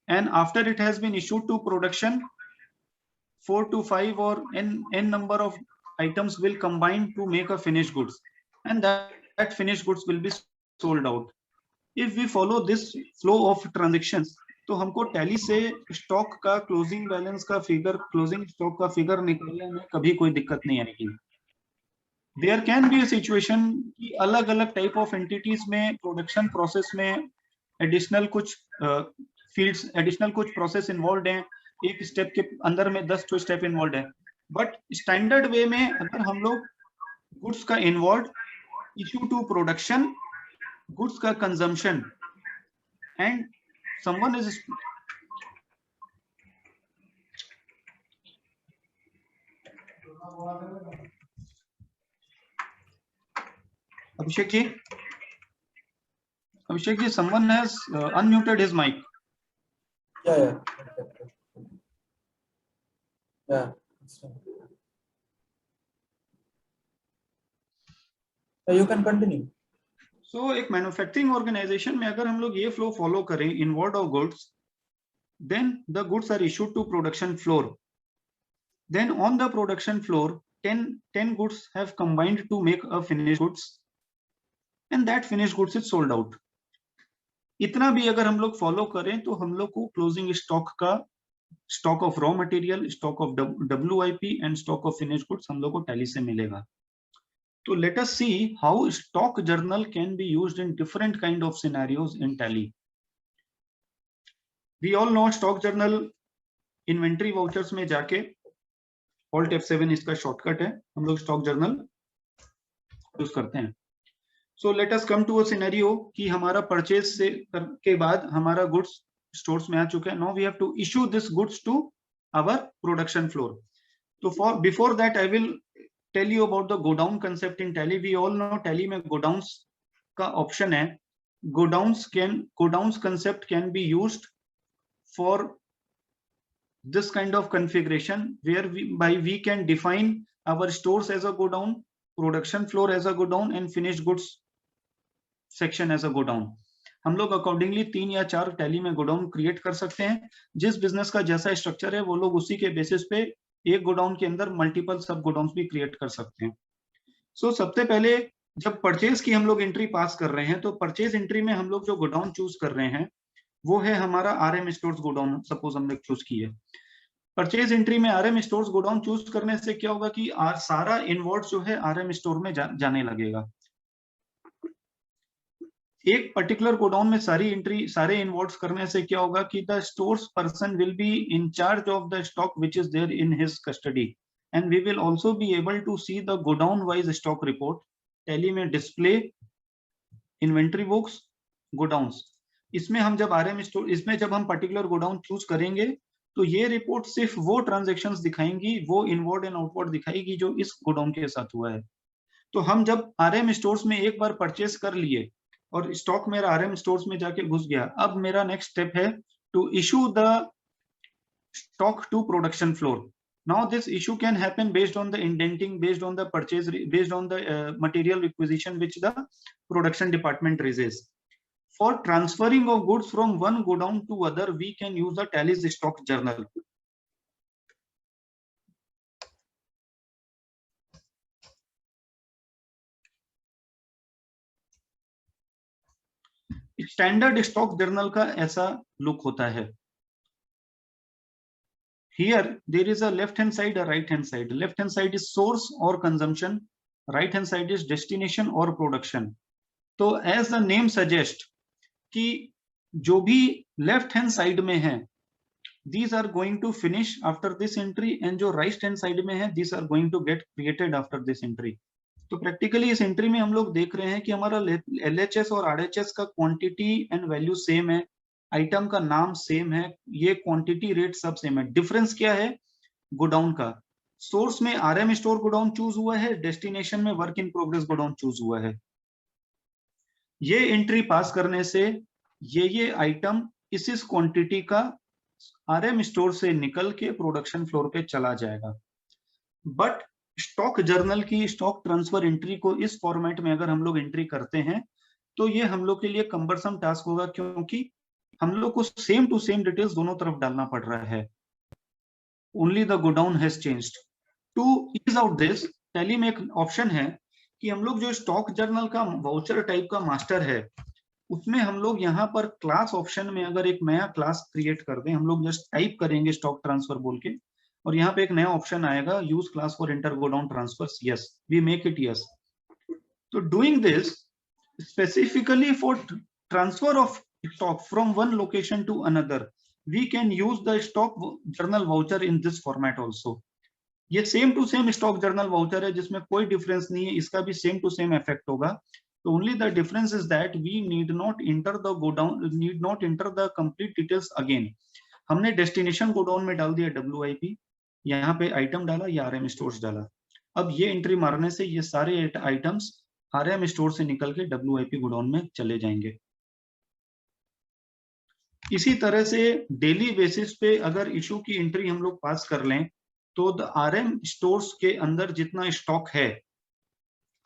and after it has been issued to production, 4 to 5 or n number of items will combine to make a finished goods, and that finished goods will be sold out. If we follow this flow of transactions, तो हमको tally से stock का closing balance का figure, closing stock का figure निकालने में कभी कोई दिक्कत नहीं आएगी. There can be a situation कि अलग अलग टाइप ऑफ एंटिटीज में प्रोडक्शन प्रोसेस में एडिशनल कुछ फील्ड्स, एडिशनल कुछ प्रोसेस इन्वॉल्व हैं, एक स्टेप के अंदर में 10 तो स्टेप इन्वॉल्व है. बट स्टैंडर्ड वे में अगर हम लोग गुड्स का involve, issue to production, goods का consumption, and someone is Abhishek ji, someone has unmuted his mic. Yeah. Yeah. You can continue. So एक मैन्युफैक्चरिंग ऑर्गेनाइजेशन में अगर हम लोग ये फ्लो फॉलो करें, inward of goods, then the goods are issued to production floor. Then on the production floor, 10 goods have combined to make a finished goods, and that finished goods is sold out. इतना भी अगर हम लोग follow करें तो हम लोग को क्लोजिंग स्टॉक का, stock of raw material, stock of WIP and stock of finished goods हम लोग को टैली से मिलेगा. तो let us see how stock journal can be used in different kind of scenarios in tally. We all know stock journal inventory vouchers में जाके Alt F7 इसका shortcut है, हम लोग स्टॉक जर्नल यूज करते हैं. So let us come to a scenario कि हमारा परचेज से के बाद हमारा गुड्स स्टोर्स में आ चुका है. Now we have to issue this goods to our production floor. तो for before that I will tell you about the godown concept in Tally. We all know Tally में गोडाउन्स का option है. Godowns concept can be used for this kind of configuration where we can define our stores as a godown, production floor as a godown and finished goods section as a godown. हम लोग accordingly 3 या 4 tally में godown create कर सकते हैं. जिस business का जैसा स्ट्रक्चर है वो लोग उसी के बेसिस पे एक गोडाउन के अंदर मल्टीपल सब गोडाउन भी क्रिएट कर सकते हैं. सो सबसे पहले जब परचेज की हम लोग एंट्री पास कर रहे हैं तो परचेज एंट्री में हम लोग जो गोडाउन चूज कर रहे हैं वो है हमारा RM स्टोर्स गोडाउन. सपोज हमने चूज की है परचेज एंट्री में RM स्टोर्स गोडाउन चूज करने से क्या होगा कि सारा इनवर्ड जो है RM स्टोर में जाने लगेगा. एक पर्टिकुलर गोडाउन में सारी एंट्री सारे इनवर्ड्स करने से क्या होगा कि the stores person will be in charge of the stock which is there in his custody and we will also be able to see the godown wise stock report. Tally में display inventory books godowns, इसमें हम जब RM store, इसमें जब हम particular godown choose करेंगे तो ये रिपोर्ट सिर्फ वो ट्रांजैक्शंस दिखाएंगी, वो इनवर्ड एंड आउटवर्ड दिखाएगी जो इस गोडाउन के साथ हुआ है. तो हम जब RM स्टोर्स में एक बार परचेस कर लिए और स्टॉक मेरा RM स्टोर्स में जाके घुस गया, अब मेरा नेक्स्ट स्टेप है to issue the stock to production floor. Now this issue can happen based on the indenting, based on the purchase, based on the material requisition which the production department raises. For transferring of goods from one godown to other, we can use the Tally's stock journal. Standard stock journal का ऐसा look होता है. Here there is a left hand side, a right hand side. Left hand side is source or consumption, right hand side is destination or production. तो as the name suggests कि जो भी left hand side में है these are going to finish after this entry and जो right hand side में है these are going to get created after this entry. तो प्रैक्टिकली इस एंट्री में हम लोग देख रहे हैं कि हमारा LHS और RHS का क्वांटिटी एंड वैल्यू सेम है, आइटम का नाम सेम है, ये क्वांटिटी रेट सब सेम है. डिफरेंस क्या है गोडाउन का? सोर्स में RM स्टोर गोडाउन चूज हुआ है, डेस्टिनेशन में work in progress godown choose हुआ है. ये एंट्री पास करने से ये आइटम इस क्वांटिटी का RM स्टोर से निकल के प्रोडक्शन फ्लोर पे चला जाएगा. बट स्टॉक जर्नल की स्टॉक ट्रांसफर एंट्री को इस फॉर्मेट में अगर हम लोग एंट्री करते हैं तो ये हम लोग के लिए कंबरसम टास्क होगा, क्योंकि हम लोग को सेम टू सेम डिटेल्स दोनों तरफ डालना पड़ रहा है. Only the godown has changed. To ease out this, Tally में एक ऑप्शन है कि हम लोग जो स्टॉक जर्नल का वाउचर टाइप का मास्टर है उसमें हम लोग यहाँ पर क्लास ऑप्शन में अगर एक नया क्लास क्रिएट कर दें, हम लोग जस्ट टाइप करेंगे स्टॉक ट्रांसफर बोल के और यहाँ पे एक नया ऑप्शन आएगा use class for inter godown transfer. Yes, we make it yes. तो doing this specifically for transfer of stock from one location to another, we can use the stock journal voucher in this format also. ये same to same stock journal voucher है जिसमें कोई difference नहीं है, इसका भी same to same effect होगा. तो only the difference is that we need not enter the godown, need not enter the complete details again. हमने डेस्टिनेशन गोडाउन में डाल दिया WIP, यहाँ पे आइटम डाला, ये RM स्टोर्स डाला। अब ये एंट्री मारने से ये सारे आइटम्स RM स्टोर से निकल के WIP गोडाउन में चले जाएंगे। इसी तरह से डेली बेसिस पे अगर इशू की एंट्री हम लोग पास कर लें तो द RM स्टोर्स के अंदर जितना स्टॉक है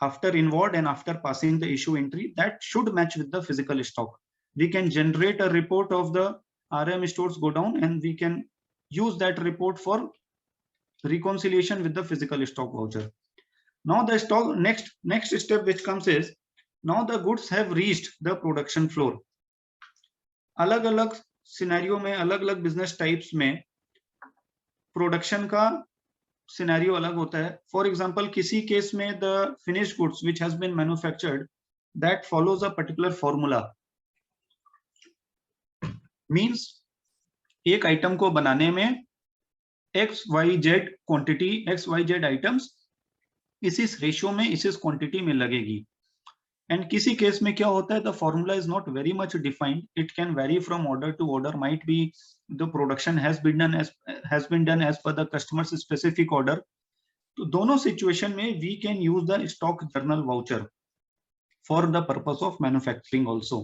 after inward and after passing the issue entry, that should match with the physical stock. We can generate a report of the RM stores go down and we can use that report for reconciliation with the physical stock voucher. Now the stock next step which comes is, now the goods have reached the production floor. अलग अलग scenario में, अलग अलग business types में production का scenario अलग होता है। फॉर एग्जांपल किसी केस में the finished goods which has been manufactured that follows a particular formula, means एक आइटम को बनाने में XYZ क्वांटिटी, XYZ आइटम्स इस रेशियो में, इस क्वांटिटी में लगेगी। एंड किसी केस में क्या होता है, the formula is not very much defined, it can vary from order to order, might be the production has been done as per the customer's specific order. तो दोनों सिचुएशन में we can use the stock journal voucher for the purpose of manufacturing also.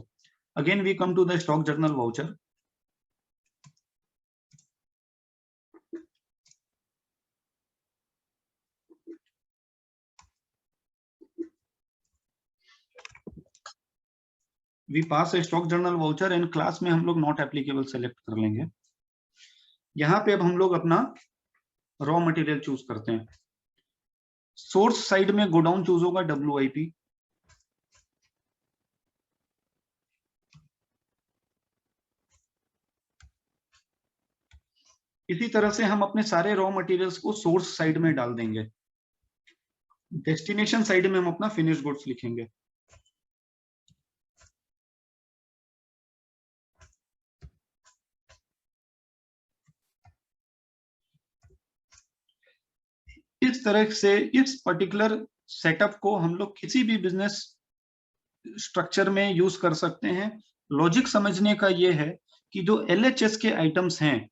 Again we come to the stock journal voucher. We pass a stock journal voucher and class में हम लोग not applicable select कर लेंगे। यहाँ पे अब हम लोग अपना रॉ मटेरियल चूज करते हैं। सोर्स साइड में गोडाउन चूज होगा WIP, इसी तरह से हम अपने सारे रॉ मटेरियल्स को सोर्स साइड में डाल देंगे। डेस्टिनेशन साइड में हम अपना फिनिश गुड्स लिखेंगे। इस तरह से इस पर्टिकुलर सेटअप को हम लोग किसी भी बिजनेस स्ट्रक्चर में यूज कर सकते हैं। लॉजिक समझने का ये है कि जो LHS के आइटम्स हैं,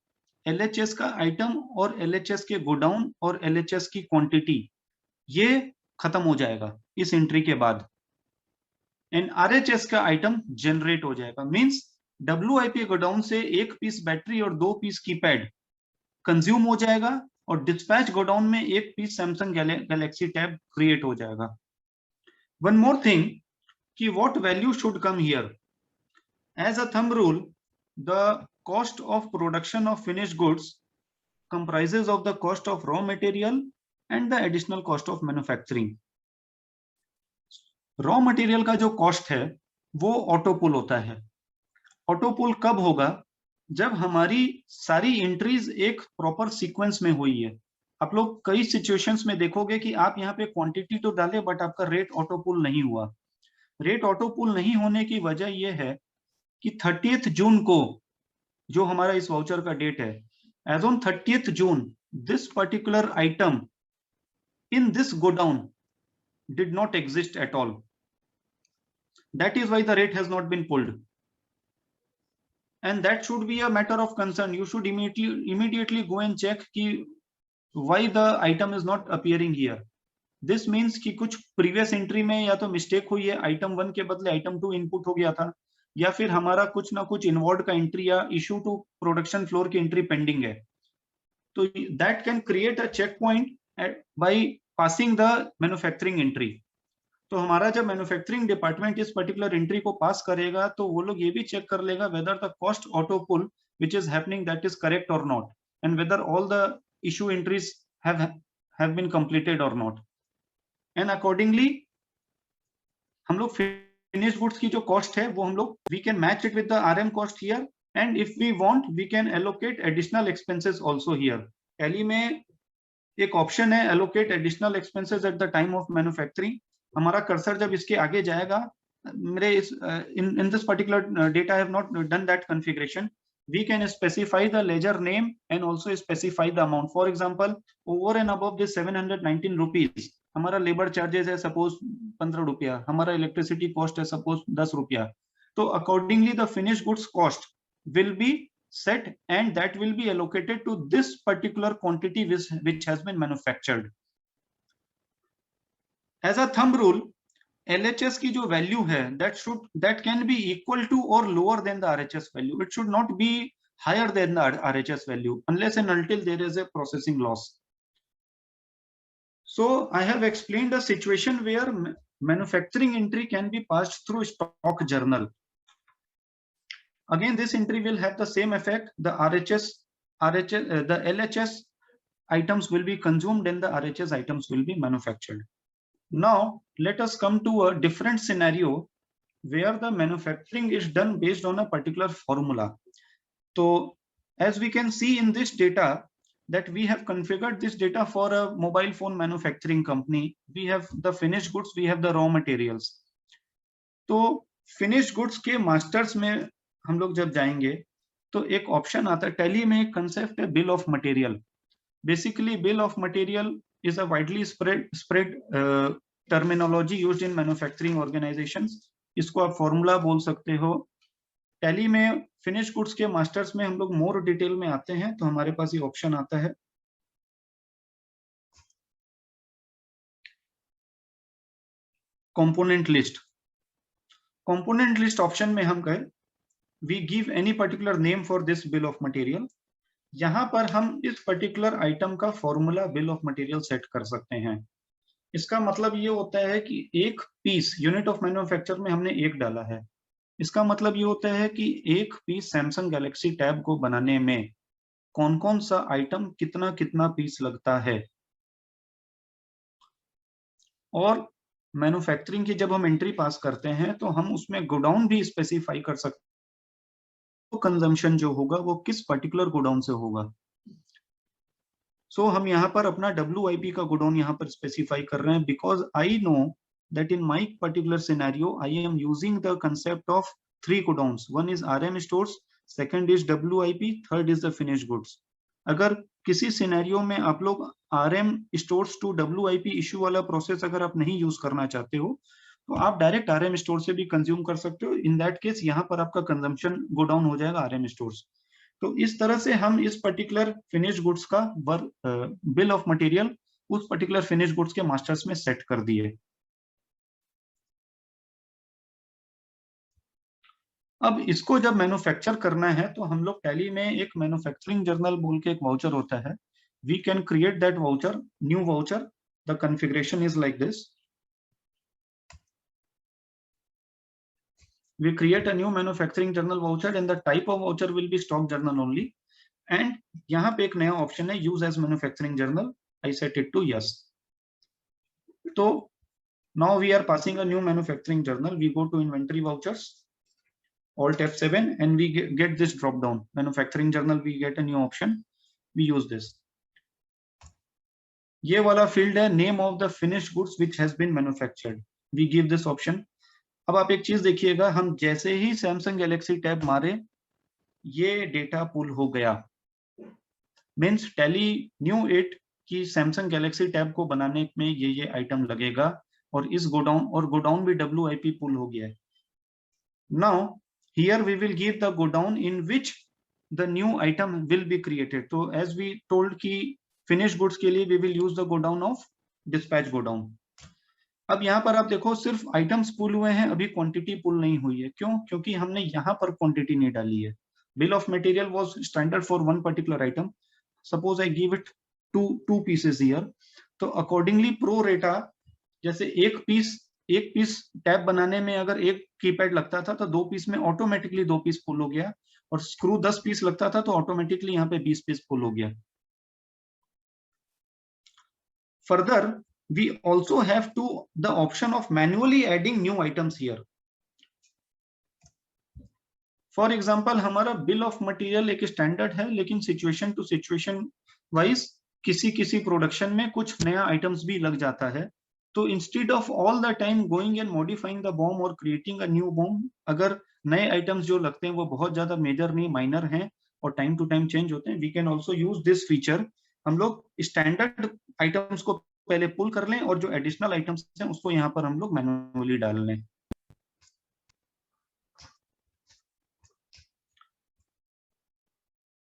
LHS का आइटम और LHS के गोडाउन और LHS की क्वांटिटी, ये खत्म हो जाएगा इस एंट्री के बाद, एंड RHS का आइटम जनरेट हो जाएगा। मींस WIP गोडाउन से 1 पीस बैटरी और 2 पीस कीपैड कंज्यूम हो जाएगा और डिस्पैच गोडाउन में 1 piece Samsung Galaxy tab create हो जाएगा। वन मोर थिंग कि what value should come here, as a thumb rule the cost of production of finished goods comprises of the cost of raw material and the additional cost of manufacturing. Raw material का जो cost है वो ऑटोपुल होता है। ऑटोपुल कब होगा, जब हमारी सारी एंट्रीज एक प्रॉपर सीक्वेंस में हुई है। आप लोग कई सिचुएशंस में देखोगे कि आप यहाँ पे क्वांटिटी तो डाले बट आपका रेट ऑटोपुल नहीं हुआ। रेट ऑटोपुल नहीं होने की वजह यह है कि 30th जून को जो हमारा इस वाउचर का डेट है, as on 30th June this particular item in this godown did not exist at all. That is why the rate has not been pulled. And that should be a matter of concern. You should immediately go and check ki why the item is not appearing here. This means कि कुछ previous entry में या तो mistake हुई है, item 1 के बदले item 2 input हो गया था, या फिर हमारा कुछ ना कुछ inward का entry या issue to production floor की entry pending है। तो that can create a checkpoint by passing the manufacturing entry. तो हमारा जब मैन्युफैक्चरिंग डिपार्टमेंट इस पर्टिकुलर एंट्री को पास करेगा तो वो लोग ये भी चेक कर लेगा whether the cost auto pull which is happening that is correct और not, and whether all the issue entries have been completed और नॉट, एंड अकॉर्डिंगली हम लोग फिनिश्ड गुड्स की जो कॉस्ट है वो हम लोग we can match it with the RM cost here, and if we want we can allocate additional expenses also here. Tally में एक ऑप्शन है allocate additional expenses at the time of manufacturing. हमारा cursor जब इसके आगे जाएगा, मेरे इस in this particular data I have not done that configuration, we can specify the ledger name and also specify the amount. For example over and above this 719 rupees हमारा labour charges है suppose 15 रुपया, हमारा electricity cost है suppose 10 रुपया, तो accordingly the finish goods cost will B set, and that will be allocated to this particular quantity which has been manufactured. As a thumb rule, LHS की जो value है, that can be equal to or lower than the RHS value. It should not be higher than the RHS value unless and until there is a processing loss. So I have explained a situation where manufacturing entry can be passed through stock journal. Again, this entry will have the same effect. The the LHS items will be consumed and the RHS items will be manufactured. Now let us come to a different scenario where the manufacturing is done based on a particular formula. So as we can see in this data, that we have configured this data for a mobile phone manufacturing company. We have the finished goods, we have the raw materials. तो finished goods के masters में हम लोग जब जाएंगे तो एक option आता है, टैली में एक कंसेप्ट है bill of material. Basically bill of material is a widely spread terminology used in manufacturing organisations. इसको आप फॉर्मूला बोल सकते हो. टैली में फिनिश गुड्स के मास्टर्स में हम लोग मोर डिटेल में आते हैं तो हमारे पास ये ऑप्शन आता है, component list. Component list option में हम कहें we give any particular name for this bill of material. यहां पर हम इस पर्टिकुलर आइटम का formula bill of material set कर सकते हैं. इसका मतलब ये होता है कि एक पीस यूनिट ऑफ मैन्युफैक्चर में हमने एक डाला है. इसका मतलब ये होता है कि एक पीस सैमसंग गैलेक्सी टैब को बनाने में कौन कौन सा आइटम कितना कितना पीस लगता है. और मैन्युफैक्चरिंग की जब हम एंट्री पास करते हैं तो हम उसमें गोडाउन भी स्पेसिफाई कर सकते हैं. तो कंजम्पशन जो होगा वो किस पर्टिकुलर गोडाउन से होगा. सो हम यहाँ पर अपना WIP का गोडाउन यहाँ पर स्पेसिफाई कर रहे हैं, because I know that in my particular scenario I am using the concept of 3 godowns. One is RM stores, second is WIP, third is the finished goods. अगर किसी सिनेरियो में आप लोग RM stores to WIP issue वाला process अगर आप नहीं use करना चाहते हो तो आप डायरेक्ट RM स्टोर से भी कंज्यूम कर सकते हो. इन दैट केस यहाँ पर आपका कंजम्पशन गो डाउन हो जाएगा RM स्टोर्स. तो इस तरह से हम इस पर्टिकुलर फिनिश गुड्स का बिल ऑफ मटेरियल उस पर्टिकुलर फिनिश गुड्स के मास्टर्स में सेट कर दिए. अब इसको जब मैन्युफैक्चर करना है तो हम लोग टैली में एक मैन्युफैक्चरिंग जर्नल बोल के एक वाउचर होता है. We can create that voucher, new voucher. The configuration is like this. We create a new manufacturing journal voucher and the type of voucher will be stock journal only. And यहाँ पे एक नया option है use as manufacturing journal. I set it to yes. तो now we are passing a new manufacturing journal. We go to inventory vouchers, Alt F7, and we get this drop down manufacturing journal. We get a new option. We use this. ये वाला field है name of the finished goods which has been manufactured. We give this option. अब आप एक चीज देखिएगा, हम जैसे ही सैमसंग गैलेक्सी टैब मारे ये डेटा पुल हो गया. मीन्स टैली न्यू इट कि सैमसंग गैलेक्सी टैब को बनाने में ये आइटम लगेगा और इस गोडाउन भी WIP पुल हो गया है. Now here we will give the godown in which the new item will be created. तो एज वी टोल्ड कि फिनिश गुड्स के लिए we will use the godown of dispatch godown. अब यहाँ पर आप देखो सिर्फ आइटम्स पुल हुए हैं, अभी क्वांटिटी पुल नहीं हुई है. क्यों? क्योंकि हमने यहाँ पर क्वांटिटी नहीं डाली है. Bill of material was standard for one particular item. Suppose I give it two pieces here. तो अकॉर्डिंगली प्रो रेटा, जैसे एक पीस टैब बनाने में अगर एक कीपैड लगता था तो 2 पीस में ऑटोमेटिकली 2 पीस पुल हो गया, और स्क्रू 10 पीस लगता था तो ऑटोमेटिकली यहाँ पे 20 पीस पुल हो गया. Further we also have the option of manually adding new items here. For example, हमारा bill of material एक स्टैंडर्ड है, लेकिन सिचुएशन टू सिचुएशन वाइज किसी प्रोडक्शन में कुछ नया आइटम्स भी लग जाता है. तो instead of all the time going and modifying the bomb और क्रिएटिंग अ न्यू बॉम्ब, अगर नए आइटम्स जो लगते हैं वो बहुत ज्यादा मेजर नहीं, माइनर हैं और टाइम टू टाइम चेंज होते हैं, we can also use this feature. हम लोग स्टैंडर्ड आइटम्स को पहले पुल कर लें और जो एडिशनल आइटम्स हैं उसको यहाँ पर हम लोग मैन्युअली डाल लें.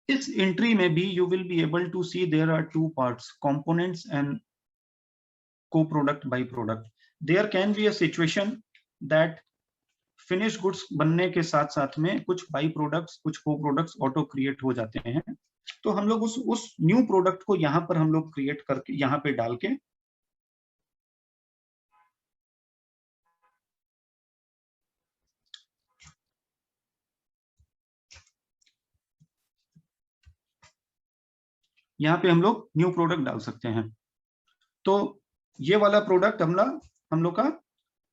इस एंट्री में भी you will be able to see there are two parts, components and co-product byproduct. There can be a situation that finish goods बनने के साथ साथ में कुछ बाई प्रोडक्ट्स, कुछ को प्रोडक्ट्स ऑटो क्रिएट हो जाते हैं। तो हम लोग उस न्यू प्रोडक्ट को यहाँ पर हम लोग क्रिएट करके यहाँ पे डाल के यहाँ पे हम लोग न्यू प्रोडक्ट डाल सकते हैं। तो ये वाला प्रोडक्ट हम लोग का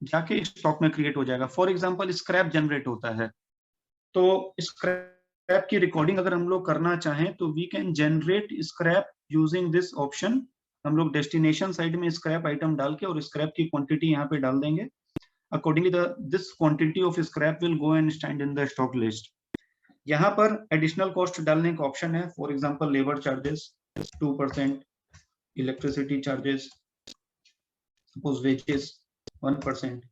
जाके स्टॉक में क्रिएट हो जाएगा। फॉर एग्जांपल स्क्रैप जनरेट होता है, तो स्क्रैप की रिकॉर्डिंग अगर हम लोग करना चाहें तो we can generate scrap using this option. हम लोग डेस्टिनेशन साइड में स्क्रैप आइटम डाल के और स्क्रैप की क्वांटिटी यहाँ पे डाल देंगे। Accordingly this quantity of scrap will go and stand in the stock list. यहाँ पर एडिशनल कॉस्ट डालने का ऑप्शन है। For example labour charges 2%, electricity charges, suppose wages 1%।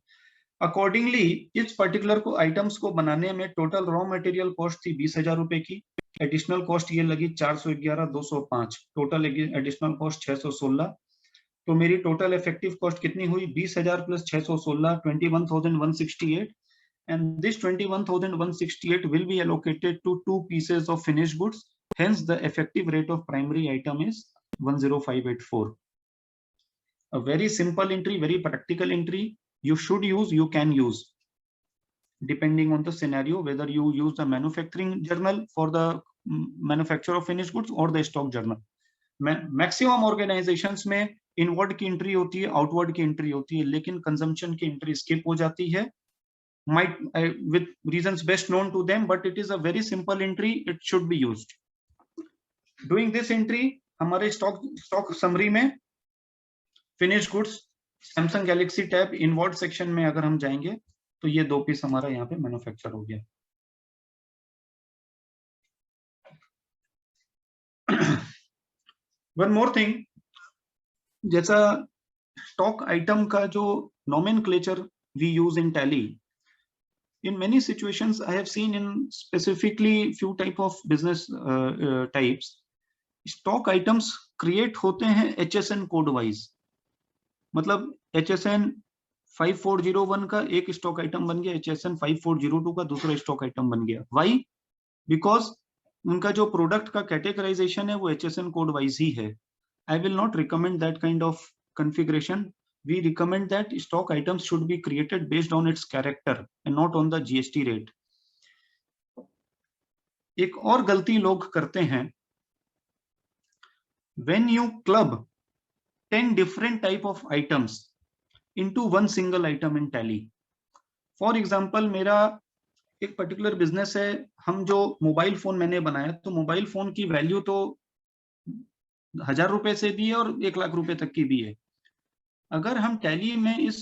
Accordingly इस पर्टिकुलर को आइटम्स को बनाने में टोटल रॉ मटेरियल कॉस्ट थी 20,000 रुपए की। एडिशनल कॉस्ट ये लगी 411, 205, टोटल एडिशनल कॉस्ट 616। तो मेरी टोटल इफेक्टिव कॉस्ट कितनी हुई? 20,000 plus 616, 21,168। And this 21,168 will be allocated to 2 pieces of finished goods. Hence, the effective rate of primary item is 10584. A very simple entry, very practical entry. You should use, you can use, depending on the scenario, whether you use the manufacturing journal for the manufacture of finished goods or the stock journal. Maximum organizations में inward की entry होती है, outward की entry होती है, लेकिन consumption की entry skip हो जाती है, might with reasons best known to them, but it is a very simple entry. It should be used. Doing this entry, हमारे stock summary में finished goods Samsung Galaxy Tab inward section में अगर हम जाएंगे तो ये 2 पीस हमारा यहाँ पे मैन्युफैक्चर हो गया। One more thing, जैसा स्टॉक आइटम का जो nomenclature we use in Tally, in many situations I have seen in specifically few type of business types, stock items create होते हैं HSN code wise। मतलब HSN 5401 का एक स्टॉक आइटम बन गया, HSN 5402 का दूसरा स्टॉक आइटम बन गया। Why? Because उनका जो प्रोडक्ट का कैटेगराइजेशन है वो HSN कोड वाइज ही है। I will not recommend that kind of configuration. We recommend that stock items should be created based on its character and not on the GST rate. एक और गलती लोग करते हैं, when you club 10 different type of items into one single item in Tally. For example, मेरा एक particular business है, हम जो मोबाइल फोन मैंने बनाया, तो मोबाइल फोन की वैल्यू तो 1000 रुपए से भी है और 1 लाख रुपए तक की भी है। अगर हम टैली में इस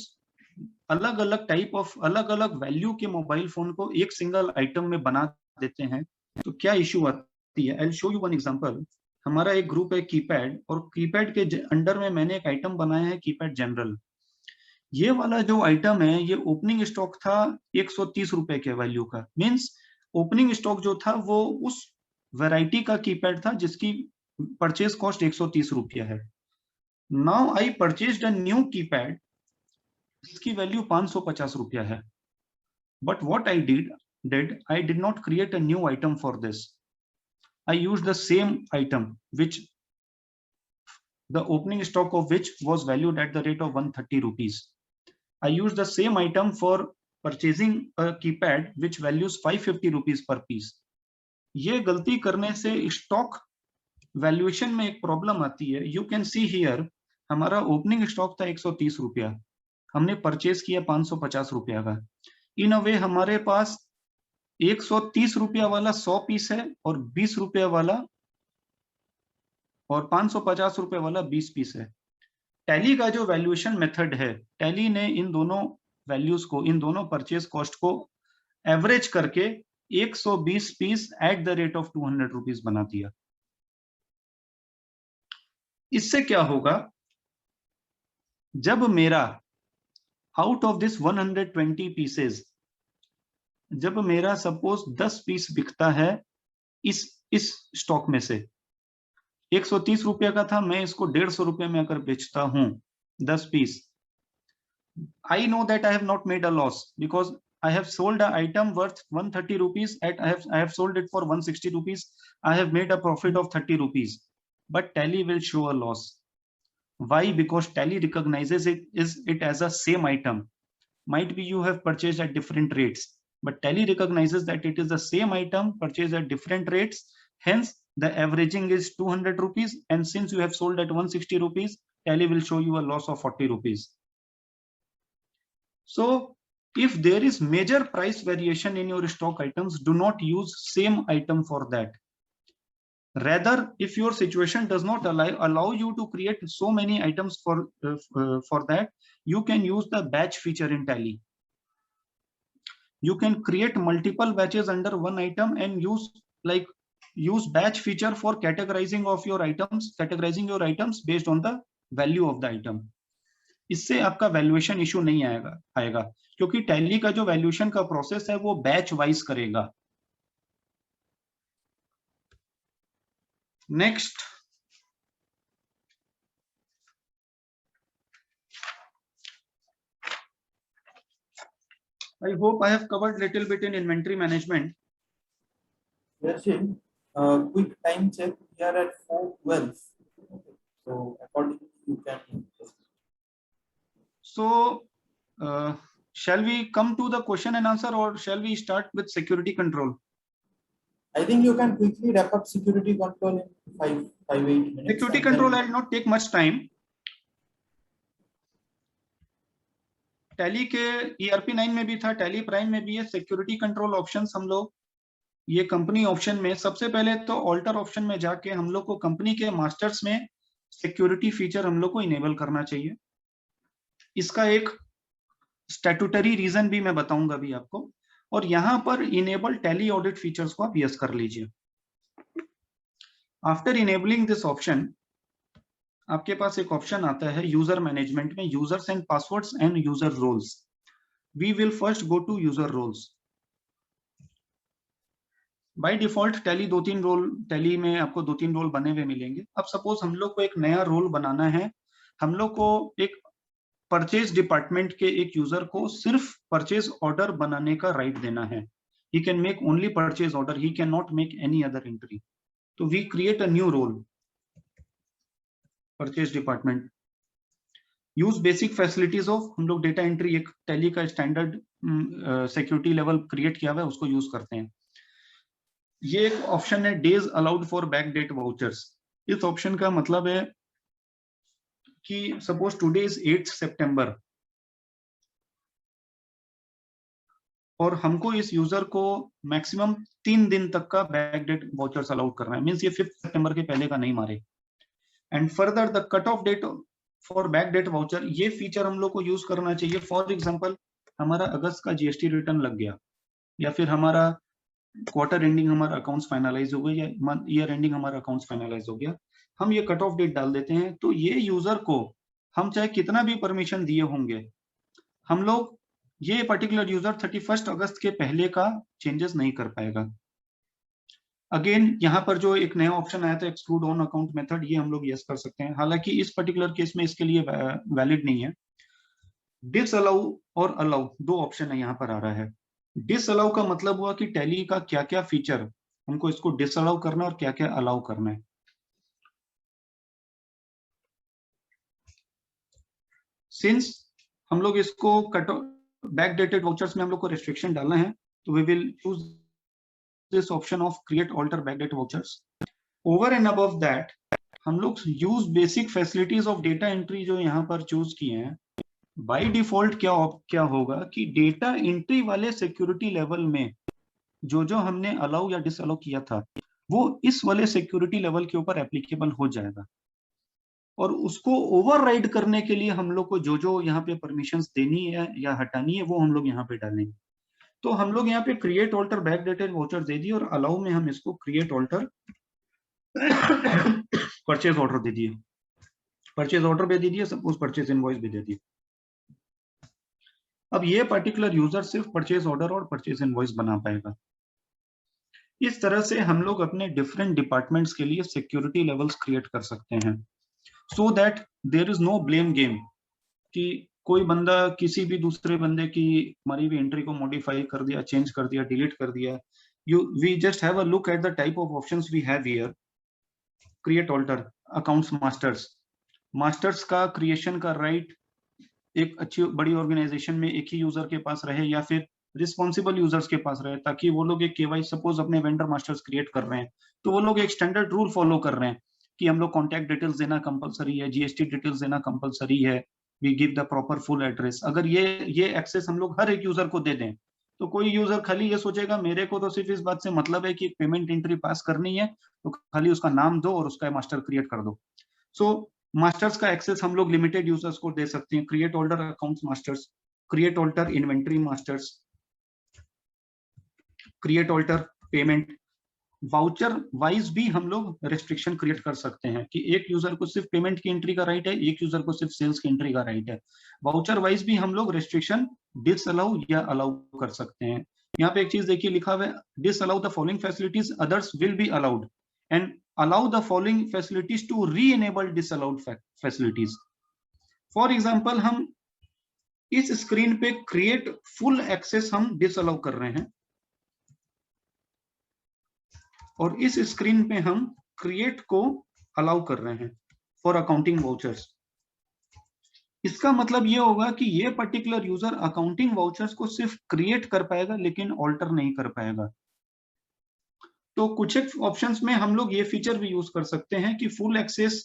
अलग अलग टाइप ऑफ अलग अलग वैल्यू के मोबाइल फोन को एक सिंगल आइटम में बना देते हैं तो क्या इश्यू आती है? I will show you one example. हमारा एक ग्रुप है कीपैड, और कीपैड के अंडर में मैंने एक आइटम बनाया है कीपैड जनरल। ये वाला जो आइटम है ये ओपनिंग स्टॉक था 130 रुपए के वैल्यू का। मींस ओपनिंग स्टॉक जो था वो उस वैरायटी का कीपैड था जिसकी परचेज कॉस्ट 130 रुपया है। Now I purchased a new keypad जिसकी वैल्यू 550 रुपया है। But what I did not create a new item for this. I used the same item which the opening stock of which was valued at the rate of 130 rupees. I used the same item for purchasing a keypad which values 550 rupees per piece. ये गलती करने से stock valuation में एक problem आती है। You can see here हमारा opening stock था 130 रुपया, हमने परचेज किया 550 रुपया का। इन अ वे हमारे पास 130 रुपया वाला 100 पीस है और 20 रुपया वाला और 550 रुपए वाला 20 पीस है। टैली का जो वैल्यूएशन मेथड है, टैली ने इन दोनों वैल्यूज को, इन दोनों परचेज कॉस्ट को एवरेज करके 120 piece at the rate of 200 rupees बना दिया। इससे क्या होगा, जब मेरा आउट ऑफ दिस 120 पीसेज जब मेरा सपोज 10 पीस बिकता है इस स्टॉक में से 130 रुपए का था, मैं इसको 150 रुपए में अगर बेचता हूं 10 piece, I know that I have not made a loss because I have sold an item worth 130 rupees at I have sold it for 160 rupees. I have made a profit of 30 rupees, but Tally will show a loss. Why? Because Tally recognizes it as a same item. Might be you have purchased at different rates, but Tally recognizes that it is the same item purchased at different rates. Hence, the averaging is 200 rupees. And since you have sold at 160 rupees, Tally will show you a loss of 40 rupees. So if there is major price variation in your stock items, do not use same item for that. Rather, if your situation does not allow you to create so many items for that, you can use the batch feature in Tally. You can create multiple batches under one item and use batch feature for categorizing your items based on the value of the item. इससे आपका valuation issue नहीं आएगा क्योंकि tally का जो valuation का process है वो बैच वाइज करेगा. Next, I hope I have covered little bit in inventory management. Yes, quick time check. We are at 4:12. So accordingly you can. So shall we come to the question and answer, or shall we start with security control? I think you can quickly wrap up security control in 5-8 minutes. Security control will not take much time. Tally के ERP 9 में भी था, tally Prime में भी है. Security control options हम लोग ये कंपनी ऑप्शन में सबसे पहले तो ऑल्टर ऑप्शन में जाके हम लोग को कंपनी के मास्टर्स में सिक्योरिटी फीचर हम लोग को इनेबल करना चाहिए. इसका एक स्टैट्यूटरी रीजन भी मैं बताऊंगा अभी आपको. और यहां पर इनेबल टैली ऑडिट फीचर्स को आप यस कर लीजिए. आफ्टर इनेबलिंग दिस ऑप्शन आपके पास एक ऑप्शन आता है यूजर मैनेजमेंट में, users and passwords and user roles. We will first go to user roles. By default Tally में आपको 2-3 रोल बने हुए मिलेंगे. अब सपोज हम लोग को एक नया रोल बनाना है. हम लोग को एक परचेज डिपार्टमेंट के एक यूजर को सिर्फ परचेज ऑर्डर बनाने का राइट देना है. He can make only purchase order, he can not make any other entry. तो we create a new role, purchase department. Use basic facilities of, हम लोग डेटा एंट्री एक टैली का स्टैंडर्ड सिक्योरिटी लेवल क्रिएट किया हुआ है, उसको use करते हैं. ये एक ऑप्शन है days allowed for back date vouchers. इस ऑप्शन का मतलब है कि सपोज टुडे इज 8 सितंबर और हमको इस यूजर को मैक्सिमम 3 दिन तक का बैक डेट वाउचर्स अलाउड करना है. मींस ये 5 सितंबर के पहले का नहीं मारे. And further the cut off date for back date voucher, ये फीचर हम लोग को यूज करना चाहिए. फॉर एग्जांपल हमारा अगस्त का जीएसटी रिटर्न लग गया, या फिर हमारा क्वार्टर एंडिंग हमारा अकाउंट्स फाइनलाइज हो गया, या ईयर एंडिंग हमारा अकाउंट्स फाइनलाइज हो गया. हम ये कट ऑफ डेट डाल देते हैं. तो ये यूजर को हम चाहे कितना भी परमिशन दिए होंगे, हम लोग ये पर्टिकुलर यूजर 31 अगस्त के पहले का चेंजेस नहीं कर पाएगा. अगेन यहाँ पर जो एक नया ऑप्शन आया था एक्सक्लूड ऑन अकाउंट मेथड, ये हम लोग यस कर सकते हैं. हालांकि इस पर्टिकुलर केस में इसके लिए वैलिड नहीं है. डिसअलाउ और अलाउ दो ऑप्शन है यहाँ पर आ रहा है. डिसअलाउ का मतलब हुआ कि टैली का क्या क्या फीचर हमको इसको डिसअलाउ करना है और क्या क्या अलाउ करना है. सिंस हम लोग इसको कट बैक डेटेड वाउचर्स में हम लोग को रिस्ट्रिक्शन डालना है, तो we will choose this option of create alter back date vouchers. Over and above that हम लोग use basic facilities of data entry जो यहाँ पर चूज किए हैं. बाय डिफॉल्ट क्या होगा कि डेटा एंट्री वाले सिक्योरिटी लेवल में जो जो हमने अलाउ या डिसअलाउ किया था वो इस वाले सिक्योरिटी लेवल के ऊपर एप्लीकेबल हो जाएगा. और उसको ओवरराइड करने के लिए हम लोग को जो जो यहाँ पे परमिशंस देनी है या हटानी है वो हम लोग यहाँ पे डालेंगे. तो हम लोग यहाँ पे create alter back dated voucher दे दिए और अलाउ में हम इसको क्रिएट ऑल्टर परचेज ऑर्डर दे दिए. परचेज ऑर्डर भी दे दिए, सपोज परचेज इनवॉइस भी दे दिए. अब ये पर्टिकुलर यूजर सिर्फ परचेज ऑर्डर और परचेज इनवॉइस बना पाएगा. इस तरह से हम लोग अपने डिफरेंट डिपार्टमेंट्स के लिए सिक्योरिटी लेवल्स क्रिएट कर सकते हैं, so that there is no blame game कि कोई बंदा किसी भी दूसरे बंदे की मरी हुई एंट्री को मॉडिफाई कर दिया, चेंज कर दिया, डिलीट कर दिया. We just have a look at the type of options we have here. Create, alter, accounts masters. Masters का क्रिएशन का राइट एक अच्छी बड़ी ऑर्गेनाइजेशन में एक ही यूजर के पास रहे या फिर रिस्पॉन्सिबल यूजर्स के पास रहे, ताकि वो लोग एक केवाई सपोज अपने वेंडर मास्टर्स क्रिएट कर रहे हैं तो वो लोग एक स्टैंडर्ड रूल फॉलो कर रहे हैं कि हम लोग कॉन्टैक्ट डिटेल्स देना कंपलसरी है, जीएसटी डिटेल्स देना कंपलसरी है, we give the proper full address. अगर ये एक्सेस हम लोग हर एक यूजर को दे दें तो कोई यूजर खाली ये सोचेगा मेरे को तो सिर्फ इस बात से मतलब है कि पेमेंट एंट्री पास करनी है, तो खाली उसका नाम दो और उसका मास्टर क्रिएट कर दो. सो मास्टर्स का एक्सेस हम लोग लिमिटेड यूजर्स को दे सकते हैं. Create alter accounts masters, create alter inventory masters, create alter payment. Voucher wise भी हम लोग रेस्ट्रिक्शन क्रिएट कर सकते हैं कि एक यूजर को सिर्फ पेमेंट की एंट्री का राइट है, एक यूजर को सिर्फ सेल्स की एंट्री का राइट है. वाउचर वाइज भी हम लोग रेस्ट्रिक्शन डिसअलाउ या अलाउ कर सकते हैं. यहाँ पे एक चीज देखिए लिखा हुआ है, disallow the following facilities, others will be allowed, and allow the following facilities to re-enable disallowed facilities. For example, हम इस स्क्रीन पे create full access हम disallow कर रहे हैं और इस स्क्रीन पे हम create को allow कर रहे हैं for accounting vouchers. इसका मतलब ये होगा कि ये पर्टिकुलर यूजर अकाउंटिंग वाउचर्स को सिर्फ क्रिएट कर पाएगा लेकिन ऑल्टर नहीं कर पाएगा. तो कुछ एक ऑप्शंस में हम लोग ये फीचर भी यूज कर सकते हैं कि फुल एक्सेस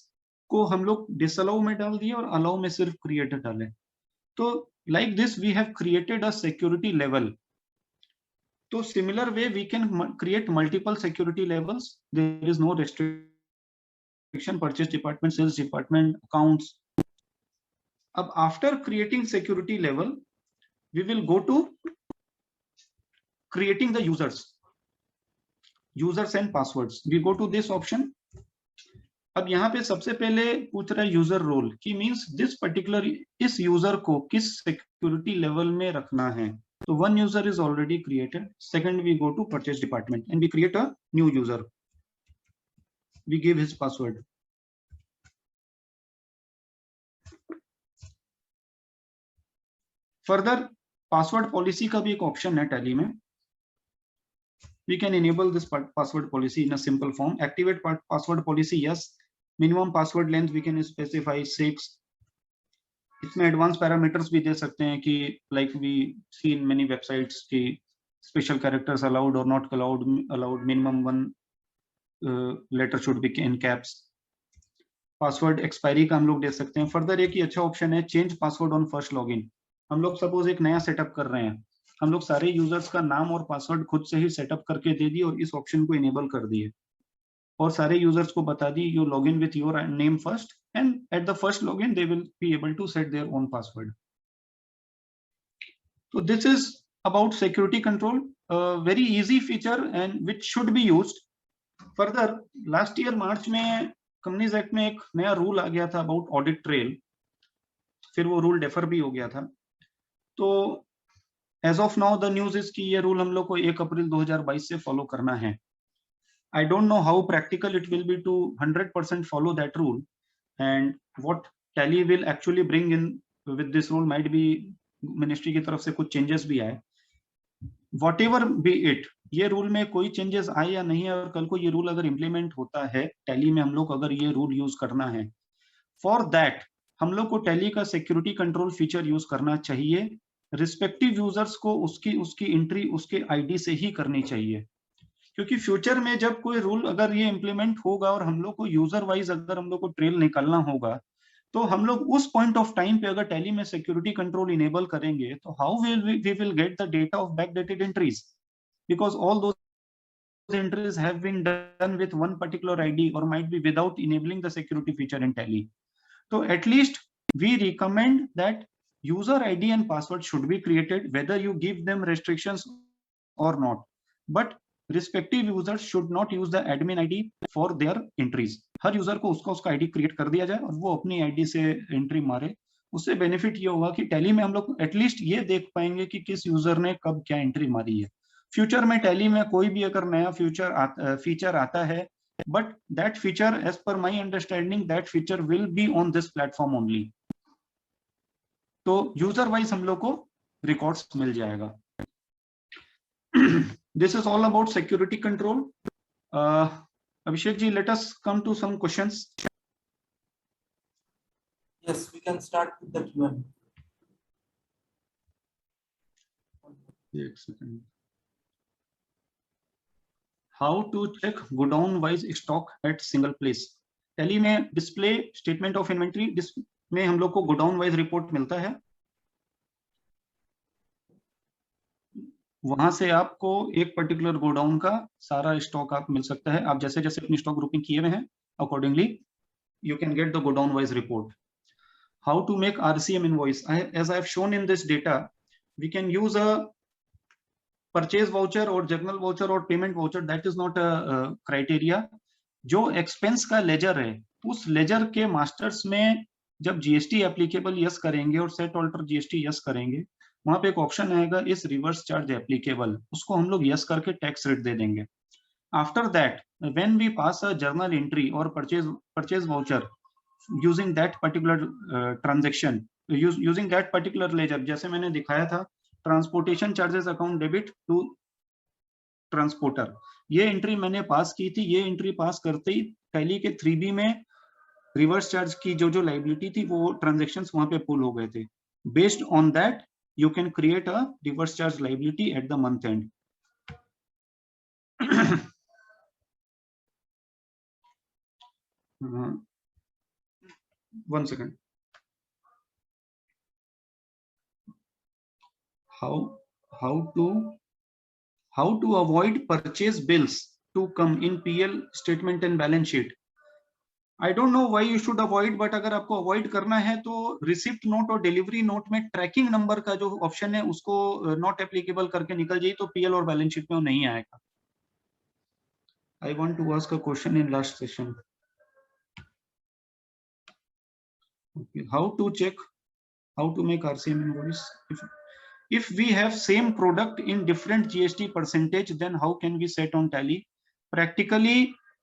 को हम लोग डिसअलाउ में डाल दिए और अलाउ में सिर्फ क्रिएट डाले. तो like this we have created a security level. तो similar way we can create multiple security levels. There is no restriction, purchase department, sales department, accounts. अब after creating security level we will go to creating the users and passwords. We go to this option. अब यहाँ पे सबसे पहले पूछ रहा है user role की मींस दिस पर्टिकुलर इस यूजर को किस सिक्योरिटी लेवल में रखना है. तो one user is already created. Second we go to purchase department and we create a new user. We give his password. Further password policy का भी एक ऑप्शन है टैली में. We can enable this password policy in a simple form. Activate password policy, yes. Minimum password length we can specify 6. इसमें advanced parameters भी दे सकते हैं कि like we see in many websites कि special characters allowed or not allowed. Minimum one letter should be in caps. Password expiry का हम लोग दे सकते हैं. Further एक ही अच्छा ऑप्शन है change password on first login. हम लोग सपोज एक नया सेटअप कर रहे हैं, हम लोग सारे यूजर्स का नाम और पासवर्ड खुद से ही सेटअप करके दे दिए और इस ऑप्शन को इनेबल कर दिए और सारे यूजर्स को बता दी you log in with your name first and at the first log in they will be able to set their own password. तो this is about security control, very easy feature and which should be used. Further last year March में companies act में एक नया rule आ गया था about audit trail. फिर वो rule defer भी हो गया था. तो as of now the news is कि ये रूल हम लोग को 1 अप्रैल 2022 से फॉलो करना है. I don't know how practical it will be to 100% follow that rule and what Tally will actually bring in with this rule might be ministry की तरफ से कुछ चेंजेस भी आए. वॉट एवर बी इट, ये rule में कोई changes आए या नहीं है और कल को ये रूल अगर इम्प्लीमेंट होता है टैली में हम लोग अगर ये रूल यूज करना है, फॉर दैट हम लोग को टैली का सिक्योरिटी कंट्रोल फीचर यूज करना चाहिए. रिस्पेक्टिव यूजर्स को उसकी एंट्री उसके आईडी से ही करनी चाहिए, क्योंकि फ्यूचर में जब कोई रूल अगर ये इम्प्लीमेंट होगा और हम लोग को यूजर वाइज अगर हम लोग को ट्रेल निकालना होगा तो हम लोग उस पॉइंट ऑफ टाइम पे अगर टैली में सिक्योरिटी कंट्रोल इनेबल करेंगे तो how we will get the data of backdated entries, because all those entries have been done with one particular ID और might be without enabling the security feature in Tally. तो at least we recommend that user ID and password should be created whether you give them restrictions or not, but respective users should not use the admin ID for their entries. Her user को उसका ID create कर दिया जाए और वो अपनी ID से entry मारे. उससे बेनिफिट ये होगा कि टैली में हम लोग एटलीस्ट ये देख पाएंगे कि किस यूजर ने कब क्या एंट्री मारी है. फ्यूचर में टैली में कोई भी अगर नया फीचर आता है, but that feature as per my understanding that feature will be on this platform only. तो यूजर वाइज हम लोग को रिकॉर्ड्स मिल जाएगा। This is all about security control. Abhishek ji, let us come to some questions. Yes, we can start with the Q&A. एक second. How to check godown wise stock at single place? Tally में display statement of inventory में हम लोग को godown wise report मिलता है। वहां से आपको एक पर्टिकुलर गोडाउन का सारा स्टॉक आप मिल सकता है। आप जैसे जैसे अपनी स्टॉक ग्रुपिंग किए हुए हैं, accordingly you can get the godown wise report. How to make RCM invoice? As I have shown in this data, we can use a purchase voucher or journal voucher or payment voucher. That is not a criteria. जो expense का laser है, उस laser के masters में जब GST applicable yes करेंगे और set alter GST yes करेंगे, वहां पे एक ऑप्शन आएगा इस रिवर्स चार्ज एप्लीकेबल, उसको हम लोग यस करके टैक्स रेट दे देंगे। After that, when we pass a journal entry or purchase voucher using that particular transaction, using that particular ledger, जैसे मैंने दिखाया था, transportation charges account debit to transporter, ये एंट्री मैंने पास की थी। ये एंट्री पास करते ही टैली के 3B में रिवर्स चार्ज की जो लाइबिलिटी थी वो ट्रांजेक्शन्स वहां पे पुल हो गए थे। Based on that you can create a reverse charge liability at the month and. One second. How to avoid purchase bills to come in PL statement and balance sheet? I don't know why you should avoid, but अगर आपको avoid करना है तो receipt note और delivery note में tracking number का जो option है उसको नॉट एप्लीकेबल करके निकल जाइए, तो PL और बैलेंस शीट में वो नहीं आएगा। I want to ask a question in last session. Okay. How to check, how to make RCM invoice? If we have same product in different GST percentage, then how can we set on tally? Practically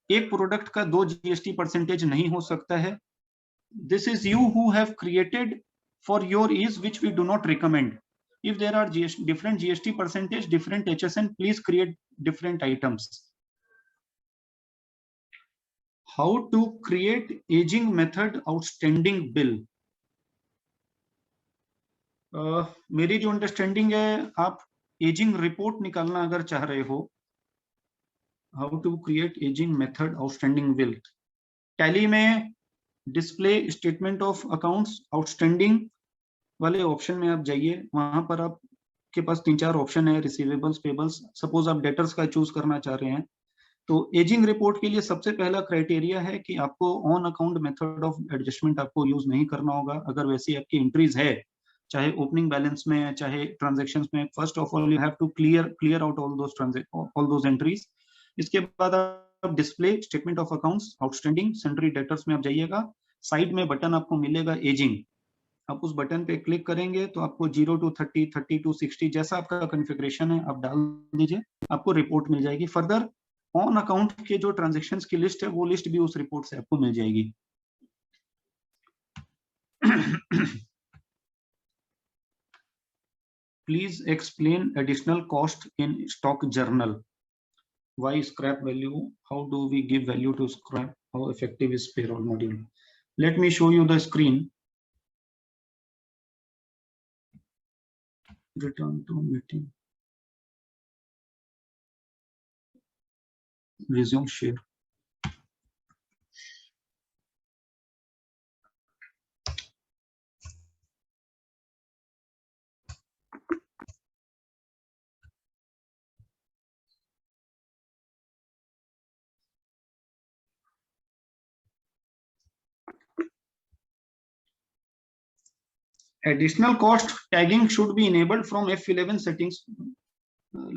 एक product का 2 GST percentage नहीं हो सकता है। This is you who have created for your ease, which we do not recommend. If there are different GST percentage, different HSN, please create different items. How to create aging method outstanding bill? मेरी जो understanding है, आप ageing report निकालना अगर चाह रहे हो, how to create ageing method outstanding bill, Tally में display statement of accounts outstanding वाले ऑप्शन में आप जाइए। वहां पर आपके पास 3-4 ऑप्शन है, रिसीवेबल्स, पेबल्स। सपोज आप डेटर्स का चूज करना चाह रहे हैं, तो एजिंग रिपोर्ट के लिए सबसे पहला क्राइटेरिया है कि आपको on account method of adjustment आपको यूज नहीं करना होगा। अगर वैसी आपकी एंट्रीज है, चाहे ओपनिंग बैलेंस में चाहे ट्रांजैक्शंस में, first of all you have to clear out all those entries. इसके बाद आप display statement of accounts outstanding sundry debtors में आप जाइएगा, साइड में बटन आपको मिलेगा एजिंग, आप उस बटन पे क्लिक करेंगे तो आपको 0 to 30, 30 to 60 जैसा आपका कॉन्फ़िगरेशन है आप डाल दीजिए, आपको रिपोर्ट मिल जाएगी। फर्दर ऑन अकाउंट के जो ट्रांजैक्शंस की लिस्ट है वो लिस्ट भी उस रिपोर्ट से आपको मिल जाएगी। Please explain additional cost in stock journal. Why scrap value? How do we give value to scrap? How effective is payroll module? Let me show you the screen. Return to meeting. Resume share. Additional cost tagging should be enabled from F11 settings.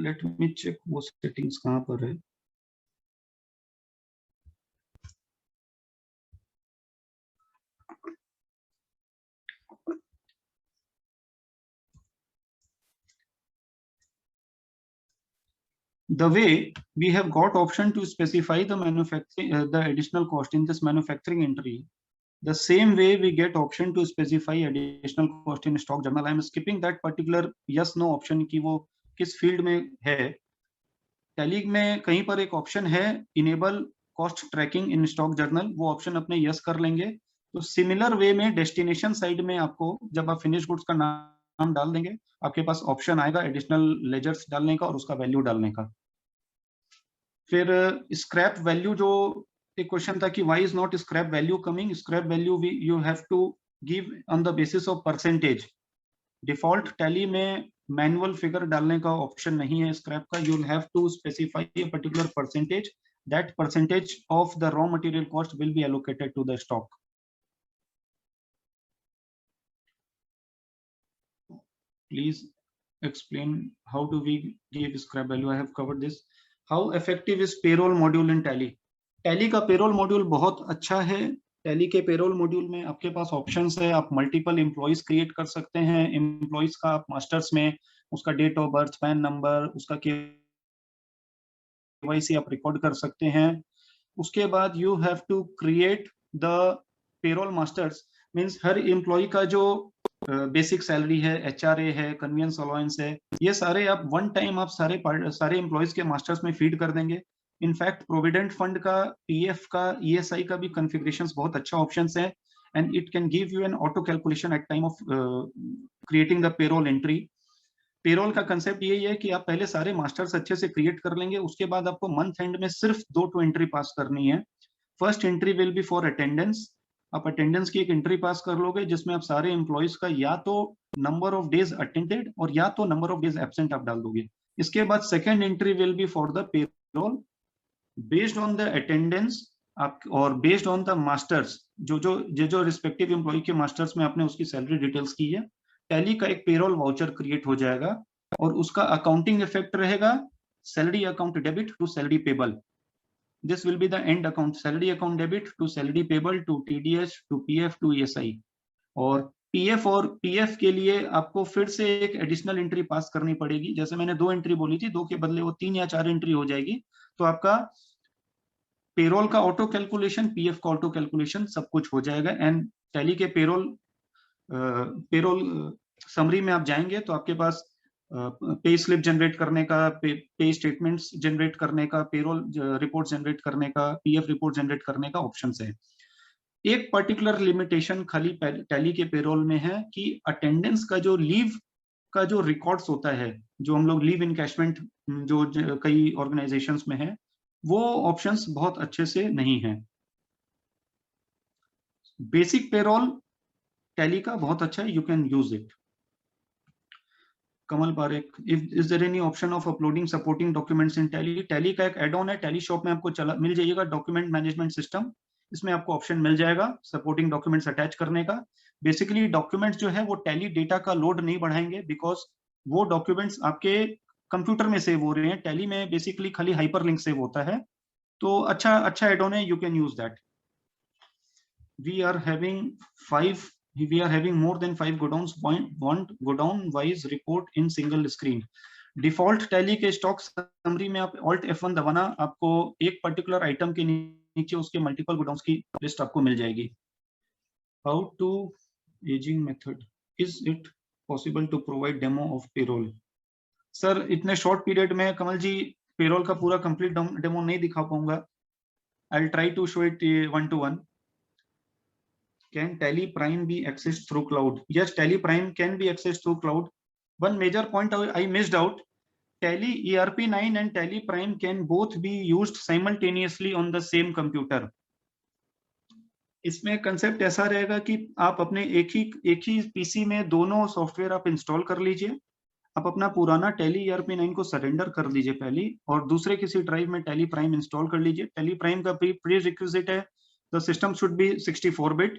Let me check वो settings कहाँ पर है। the way we have got option to specify the manufacturing the additional cost in this manufacturing entry, the same way we get option to specify additional cost in stock journal. I am skipping that particular yes no option कि वो किस field में है. Tally में कहीं पर एक option है enable cost tracking in stock journal, वो ऑप्शन अपने यस कर लेंगे. तो सिमिलर वे में डेस्टिनेशन साइड में आपको जब आप फिनिश गुड्स का नाम डाल देंगे, आपके पास ऑप्शन आएगा एडिशनल लेजर्स डालने का और उसका वैल्यू डालने का. फिर स्क्रैप वैल्यू, जो एक क्वेश्चन था कि why is not scrap value coming. Scrap value you have to give on the basis of percentage. Default Tally में मैनुअल फिगर डालने का ऑप्शन नहीं है स्क्रैप का. You will have to specify a particular percentage. That percentage of the raw material cost will be allocated to the stock. Please explain how do we give scrap value. I have covered this. How effective is payroll module in Tally? Tally का payroll module बहुत अच्छा है. Tally के payroll module में आपके पास options है. आप multiple employees create कर सकते हैं. एम्प्लॉइज का आप मास्टर्स में उसका date of birth, PAN number, उसका केवाईसी आप रिकॉर्ड कर सकते हैं. उसके बाद you have to create the payroll masters. Means हर एम्प्लॉय का जो बेसिक सैलरी है, एचआरए है, कन्वीनियंस अलाउंस है, ये सारे आप वन टाइम आप सारे एम्प्लॉइज के मास्टर्स में फीड कर देंगे. इनफैक्ट प्रोविडेंट फंड का, पीएफ का, ईएसआई का भी कॉन्फ़िगरेशंस बहुत अच्छा ऑप्शंस है. And it can give you an auto calculation at time of creating the payroll entry. Payroll का कंसेप्ट यही है कि आप पहले सारे मास्टर्स अच्छे से क्रिएट कर लेंगे. उसके बाद आपको मंथ एंड में सिर्फ 2 एंट्री पास करनी है. First entry will be for attendance. आप अटेंडेंस की एक एंट्री पास कर लोगे जिसमें आप सारे एम्प्लॉइज का या तो नंबर ऑफ डेज अटेंडेड और या तो नंबर ऑफ डेज एब्सेंट आप डाल दोगे. इसके बाद second entry will be for the payroll based on the attendance आप और बेस्ड ऑन द मास्टर्स. जो रिस्पेक्टिव एम्प्लॉय के मास्टर्स में आपने उसकी सैलरी डिटेल्स की है, टैली का एक पेरोल वाउचर क्रिएट हो जाएगा और उसका अकाउंटिंग इफेक्ट रहेगा salary account debit to salary payable. This will be the end account, salary account debit to salary payable to TDS to PF to ESI. और PF के लिए आपको फिर से एक एडिशनल एंट्री पास करनी पड़ेगी. जैसे मैंने 2 एंट्री बोली थी, 2 के बदले वो 3 या 4 एंट्री हो जाएगी. तो आपका पेरोल का ऑटो कैलकुलेशन, पीएफ का ऑटो कैलकुलेशन सब कुछ हो जाएगा. एंड टैली के पेरोल समरी में आप जाएंगे तो आपके पास पे स्लिप जनरेट करने का, पे स्टेटमेंट्स जनरेट करने का, पेरोल रिपोर्ट जनरेट करने का, पीएफ रिपोर्ट जनरेट करने का ऑप्शंस है. एक पर्टिकुलर लिमिटेशन खाली टैली के पेरोल में है कि अटेंडेंस का जो लीव का जो रिकॉर्ड्स होता है, जो हम लोग लीव इनकैशमेंट जो कई ऑर्गेनाइजेशंस में है, वो ऑप्शंस बहुत अच्छे से नहीं है. बेसिक पेरोल टैली का बहुत अच्छा है, you can use it. Kamal Parekh, is there any option of uploading supporting documents in Tally? Tally का एक एड ऑन है, टैली शॉप में आपको मिल जाइएगा डॉक्यूमेंट मैनेजमेंट सिस्टम. इसमें आपको ऑप्शन मिल जाएगा सपोर्टिंग डॉक्यूमेंट्स अटैच करने का. बेसिकली डॉक्यूमेंट्स जो है वो टैली डेटा का लोड नहीं बढ़ाएंगे, बिकॉज वो डॉक्यूमेंट्स आपके कंप्यूटर में सेव हो रहे हैं. टैली में बेसिकली खाली हाइपरलिंक सेव होता है. तो अच्छा एड ऑन है, you can use that. We are having more than 5 godowns. Want godown wise report in single screen. Default tally के स्टॉक समरी में आप Alt F1 दबाना, आपको एक पर्टिकुलर आइटम के नीचे उसके मल्टीपल गोडाउन्स की लिस्ट आपको मिल जाएगी. How to ageing method, is it possible to provide demo of payroll? Sir इतने शॉर्ट पीरियड में कमल जी पेरोल का पूरा कंप्लीट डेमो नहीं दिखा पाऊंगा. I will try to show it 1-to-1. Can Tally Prime be accessed through cloud? Yes, Tally Prime can be accessed through cloud. One major point I missed out, Tally ERP9 and Tally Prime can both be used simultaneously on the same computer. इसमें concept ऐसा रहेगा कि आप अपने एक ही PC में दोनों software आप इंस्टॉल कर लीजिए. आप अपना पुराना Tally ERP9 को सरेंडर कर लीजिए पहले, और दूसरे किसी ड्राइव में Tally Prime इंस्टॉल कर लीजिए. Tally Prime का प्री रिक्विजिट है the system should be 64-bit.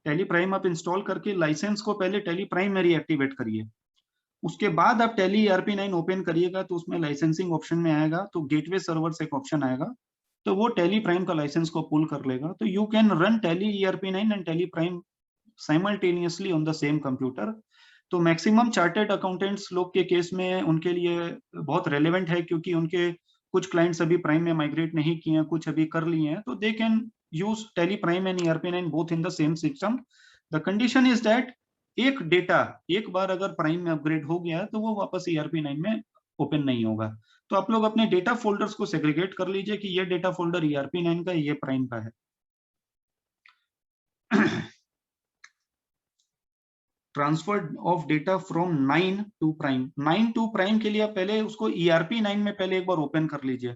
Tally Prime आप इंस्टॉल करके लाइसेंस को पहले Tally Prime में रीएक्टिवेट करिए. उसके बाद आप Tally ERP9 ओपन करिएगा तो उसमें लाइसेंसिंग ऑप्शन में आएगा, तो गेटवे सर्वर से एक ऑप्शन आएगा, तो वो Tally Prime का लाइसेंस को पुल कर लेगा. तो you can run Tally ERP9 and Tally Prime simultaneously on the same computer. तो मैक्सिमम चार्टर्ड अकाउंटेंट्स लोग के केस में उनके लिए बहुत रेलेवेंट है, क्योंकि उनके कुछ क्लाइंट्स अभी प्राइम में माइग्रेट नहीं किए हैं, कुछ अभी कर लिए हैं, तो they can use tally prime and ERP9 both in the same system. The condition is that एक डेटा एक बार अगर प्राइम में अपग्रेड हो गया तो वो वापस ERP9 में ओपन नहीं होगा। तो आप लोग अपने डेटा फोल्डर्स को सेग्रीगेट कर लीजिए कि ये डेटा फोल्डर ERP9 का है, ये प्राइम का है। Transfer of data from 9 to prime, 9 to prime के लिए आप पहले उसको ERP9 में पहले एक बार ओपन कर लीजिए,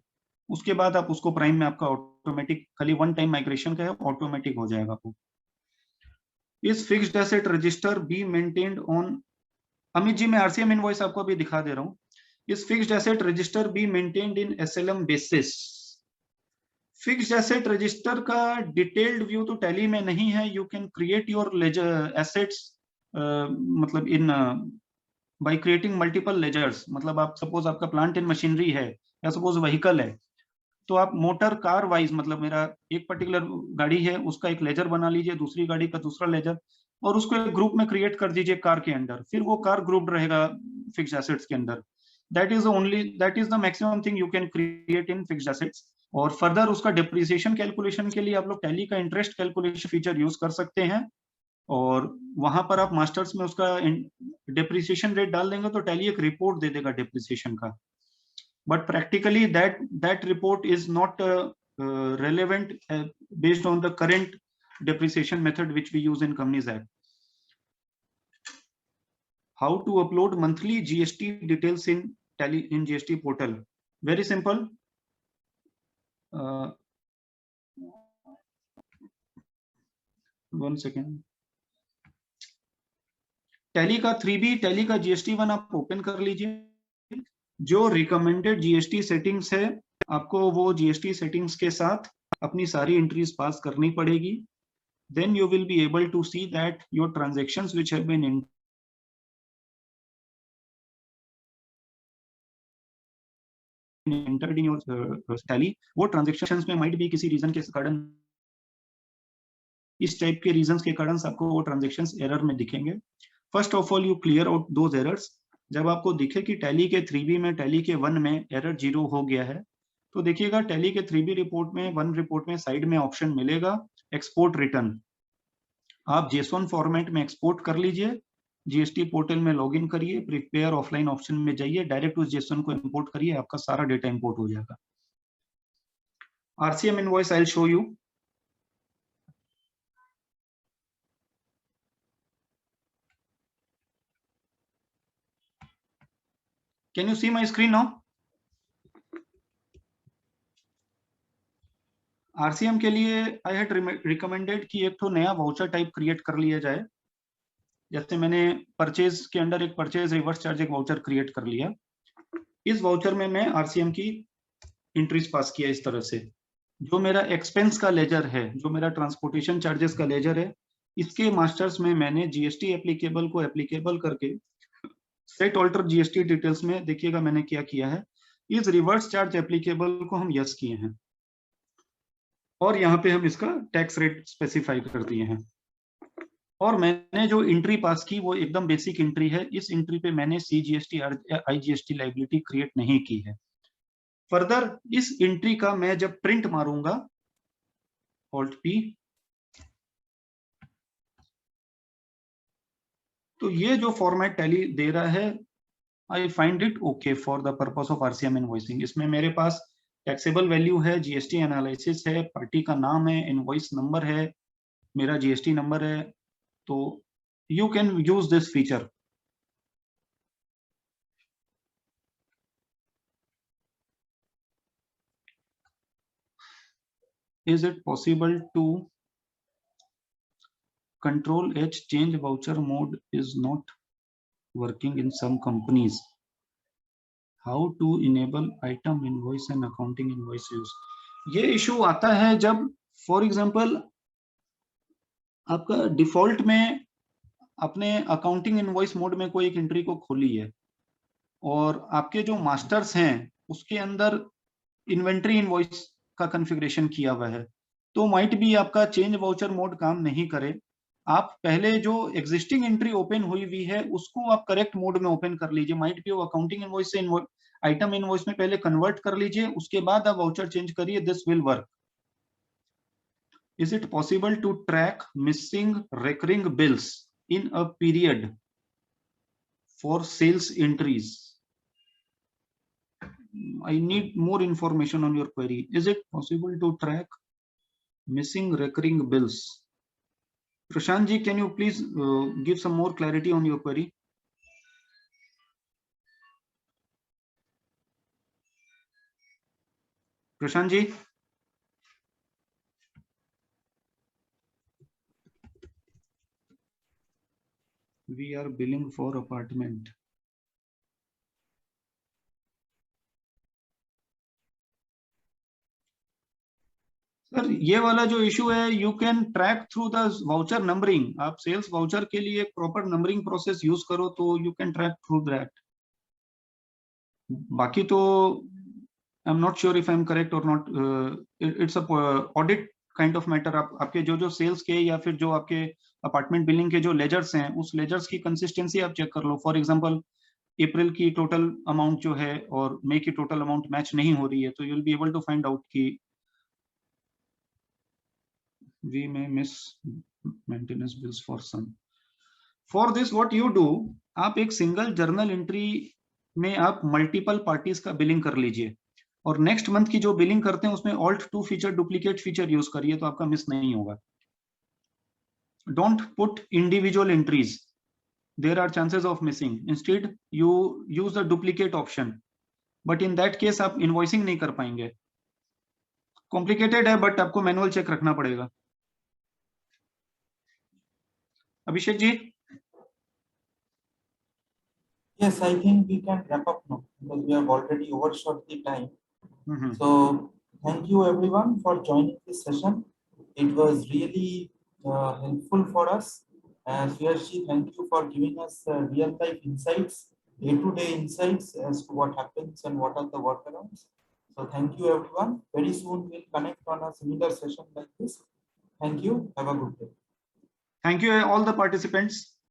उसके बाद आप उसको प्राइम में आपका ऑटोमेटिक, खाली वन टाइम माइग्रेशन का है, ऑटोमेटिक हो जाएगा वो। इस fixed asset register be maintained on, Amit ji मैं RCM इनवॉइस आपको अभी दिखा दे रहा हूँ। इस fixed asset register be maintained in SLM basis. Fixed asset register का डिटेल्ड व्यू तो टैली में नहीं है, you can create your ledger assets मतलब in by creating multiple ledgers. मतलब आप सपोज आपका प्लांट एंड मशीनरी है या सपोज व्हीकल है, तो आप मोटर कार वाइज, मतलब मेरा एक पर्टिकुलर गाड़ी है उसका एक लेजर बना लीजिए, दूसरी गाड़ी का दूसरा लेजर, और उसको एक ग्रुप में क्रिएट कर दीजिए कार के अंदर, फिर वो कार ग्रुप रहेगा फिक्स्ड एसेट्स के अंदर। That is the maximum thing you can create in fixed assets. और फर्दर उसका डिप्रिसिएशन कैलकुलेशन के लिए आप लोग टैली का इंटरेस्ट कैलकुलेशन फीचर यूज कर सकते हैं, और वहां पर आप मास्टर्स में उसका डिप्रिसिएशन रेट डाल देंगे तो टैली एक रिपोर्ट दे देगा डिप्रिसिएशन का। But practically that report is not relevant based on the current depreciation method which we use in Companies Act. How to upload monthly GST details in Tally in GST portal? Very simple. One second. Tally का 3B, Tally का GST1 आप open कर लीजिए। जो recommended GST settings है आपको वो GST settings के साथ अपनी सारी एंट्रीज पास करनी पड़ेगी। Then you will be able to see that your transactions which have been entered in your Tally, वो transactions में might be किसी रीजन के कारण, इस टाइप के रीजंस के कारण आपको वो ट्रांजेक्शंस एरर में दिखेंगे। First of all you clear out those errors. जब आपको दिखे कि टैली के 3B में टैली के 1 में एरर 0 हो गया है, तो देखिएगा टैली के 3B रिपोर्ट में 1 रिपोर्ट में साइड में ऑप्शन मिलेगा एक्सपोर्ट रिटर्न। आप JSON फॉर्मेट में एक्सपोर्ट कर लीजिए, GST पोर्टल में लॉगिन करिए, प्रिपेयर ऑफलाइन ऑप्शन में जाइए, डायरेक्ट उस JSON को इंपोर्ट करिए, आपका सारा डेटा इंपोर्ट हो जाएगा। RCM invoice I will show you. Can you see my screen now? RCM के लिए I had recommended कि एक तो नया वाउचर टाइप क्रिएट कर लिया जाए। जैसे मैंने परचेज के अंदर एक परचेज रिवर्स चार्ज एक वाउचर क्रिएट कर लिया। इस वाउचर में मैं RCM की एंट्रीज पास किया इस तरह से। जो मेरा एक्सपेंस का लेजर है, जो मेरा ट्रांसपोर्टेशन चार्जेस का लेजर है, इसके मास्टर्स में मैंने GST एप्लीकेबल को एप्लीकेबल करके सेट ऑल्टर GST डिटेल्स में देखिएगा मैंने क्या किया है, इस रिवर्स चार्ज एप्लीकेबल को हम यस किए हैं और यहाँ पे हम इसका टैक्स रेट स्पेसिफाई कर दिए हैं। और मैंने जो एंट्री पास की वो एकदम बेसिक एंट्री है। इस एंट्री पे मैंने CGST IGST लाइबिलिटी क्रिएट नहीं की है। फर्दर इस एंट्री का मैं जब प्रिंट मारूंगा Alt P, तो ये जो फॉर्मेट टैली दे रहा है I find it okay for the purpose of RCM invoicing. इसमें मेरे पास टैक्सेबल वैल्यू है, GST एनालिसिस है, पार्टी का नाम है, इनवॉइस नंबर है, मेरा GST नंबर है, तो you can use this feature. Is it possible to Control H change voucher mode is not working in some companies? How to enable item invoice and accounting invoice use? ये issue आता है जब for example आपका default में अपने accounting invoice mode में कोई एक एंट्री को खोली है और आपके जो मास्टर्स हैं उसके अंदर इन्वेंट्री इनवॉइस का कॉन्फ़िगरेशन किया हुआ है, तो माइट भी आपका चेंज वाउचर मोड काम नहीं करे आप पहले जो एग्जिस्टिंग एंट्री ओपन हुई है उसको आप करेक्ट मोड में ओपन कर लीजिए। माइट बी वो अकाउंटिंग इनवॉइस से आइटम इनवॉइस में पहले कन्वर्ट कर लीजिए, उसके बाद आप वाउचर चेंज करिए। This will work. Is it possible to track missing recurring bills in a period for sales entries? I need more information on your query. Is it possible to track missing recurring bills? Prashant ji, can you please give some more clarity on your query? Prashant ji? We are billing for apartment. Sir ये वाला जो issue है, you can track through the voucher numbering. आप sales voucher के लिए एक proper numbering process use करो तो you can track through that. बाकी तो I am not sure if I am correct और not. It's a audit kind of matter. आपके जो सेल्स के या फिर जो आपके अपार्टमेंट बिलिंग के जो लेजर्स हैं, उस लेजर्स की कंसिस्टेंसी आप चेक कर लो। फॉर एग्जांपल अप्रैल की टोटल अमाउंट जो है और मई की टोटल अमाउंट मैच नहीं हो रही है, तो you will be able to find out कि we may miss maintenance bills for some. For this what you do, आप एक सिंगल जर्नल एंट्री में आप मल्टीपल पार्टीज का बिलिंग कर लीजिए और नेक्स्ट मंथ की जो बिलिंग करते हैं उसमें alt 2 feature duplicate feature use करिए, तो आपका मिस नहीं होगा। Don't put individual entries, there are chances of missing. Instead you use the duplicate option, but in that case आप इनवॉइसिंग नहीं कर पाएंगे। कॉम्प्लिकेटेड है बट आपको मैनुअल चेक रखना पड़ेगा। Abhishek ji? Yes, I think we can wrap up now because we have already overshot the time. So thank you everyone for joining this session. It was really helpful for us. Suyash ji, thank you for giving us real life insights, day-to-day insights as to what happens and what are the workarounds. So thank you everyone. Very soon we'll connect on a similar session like this. Thank you. Have a good day. Thank you all the participants.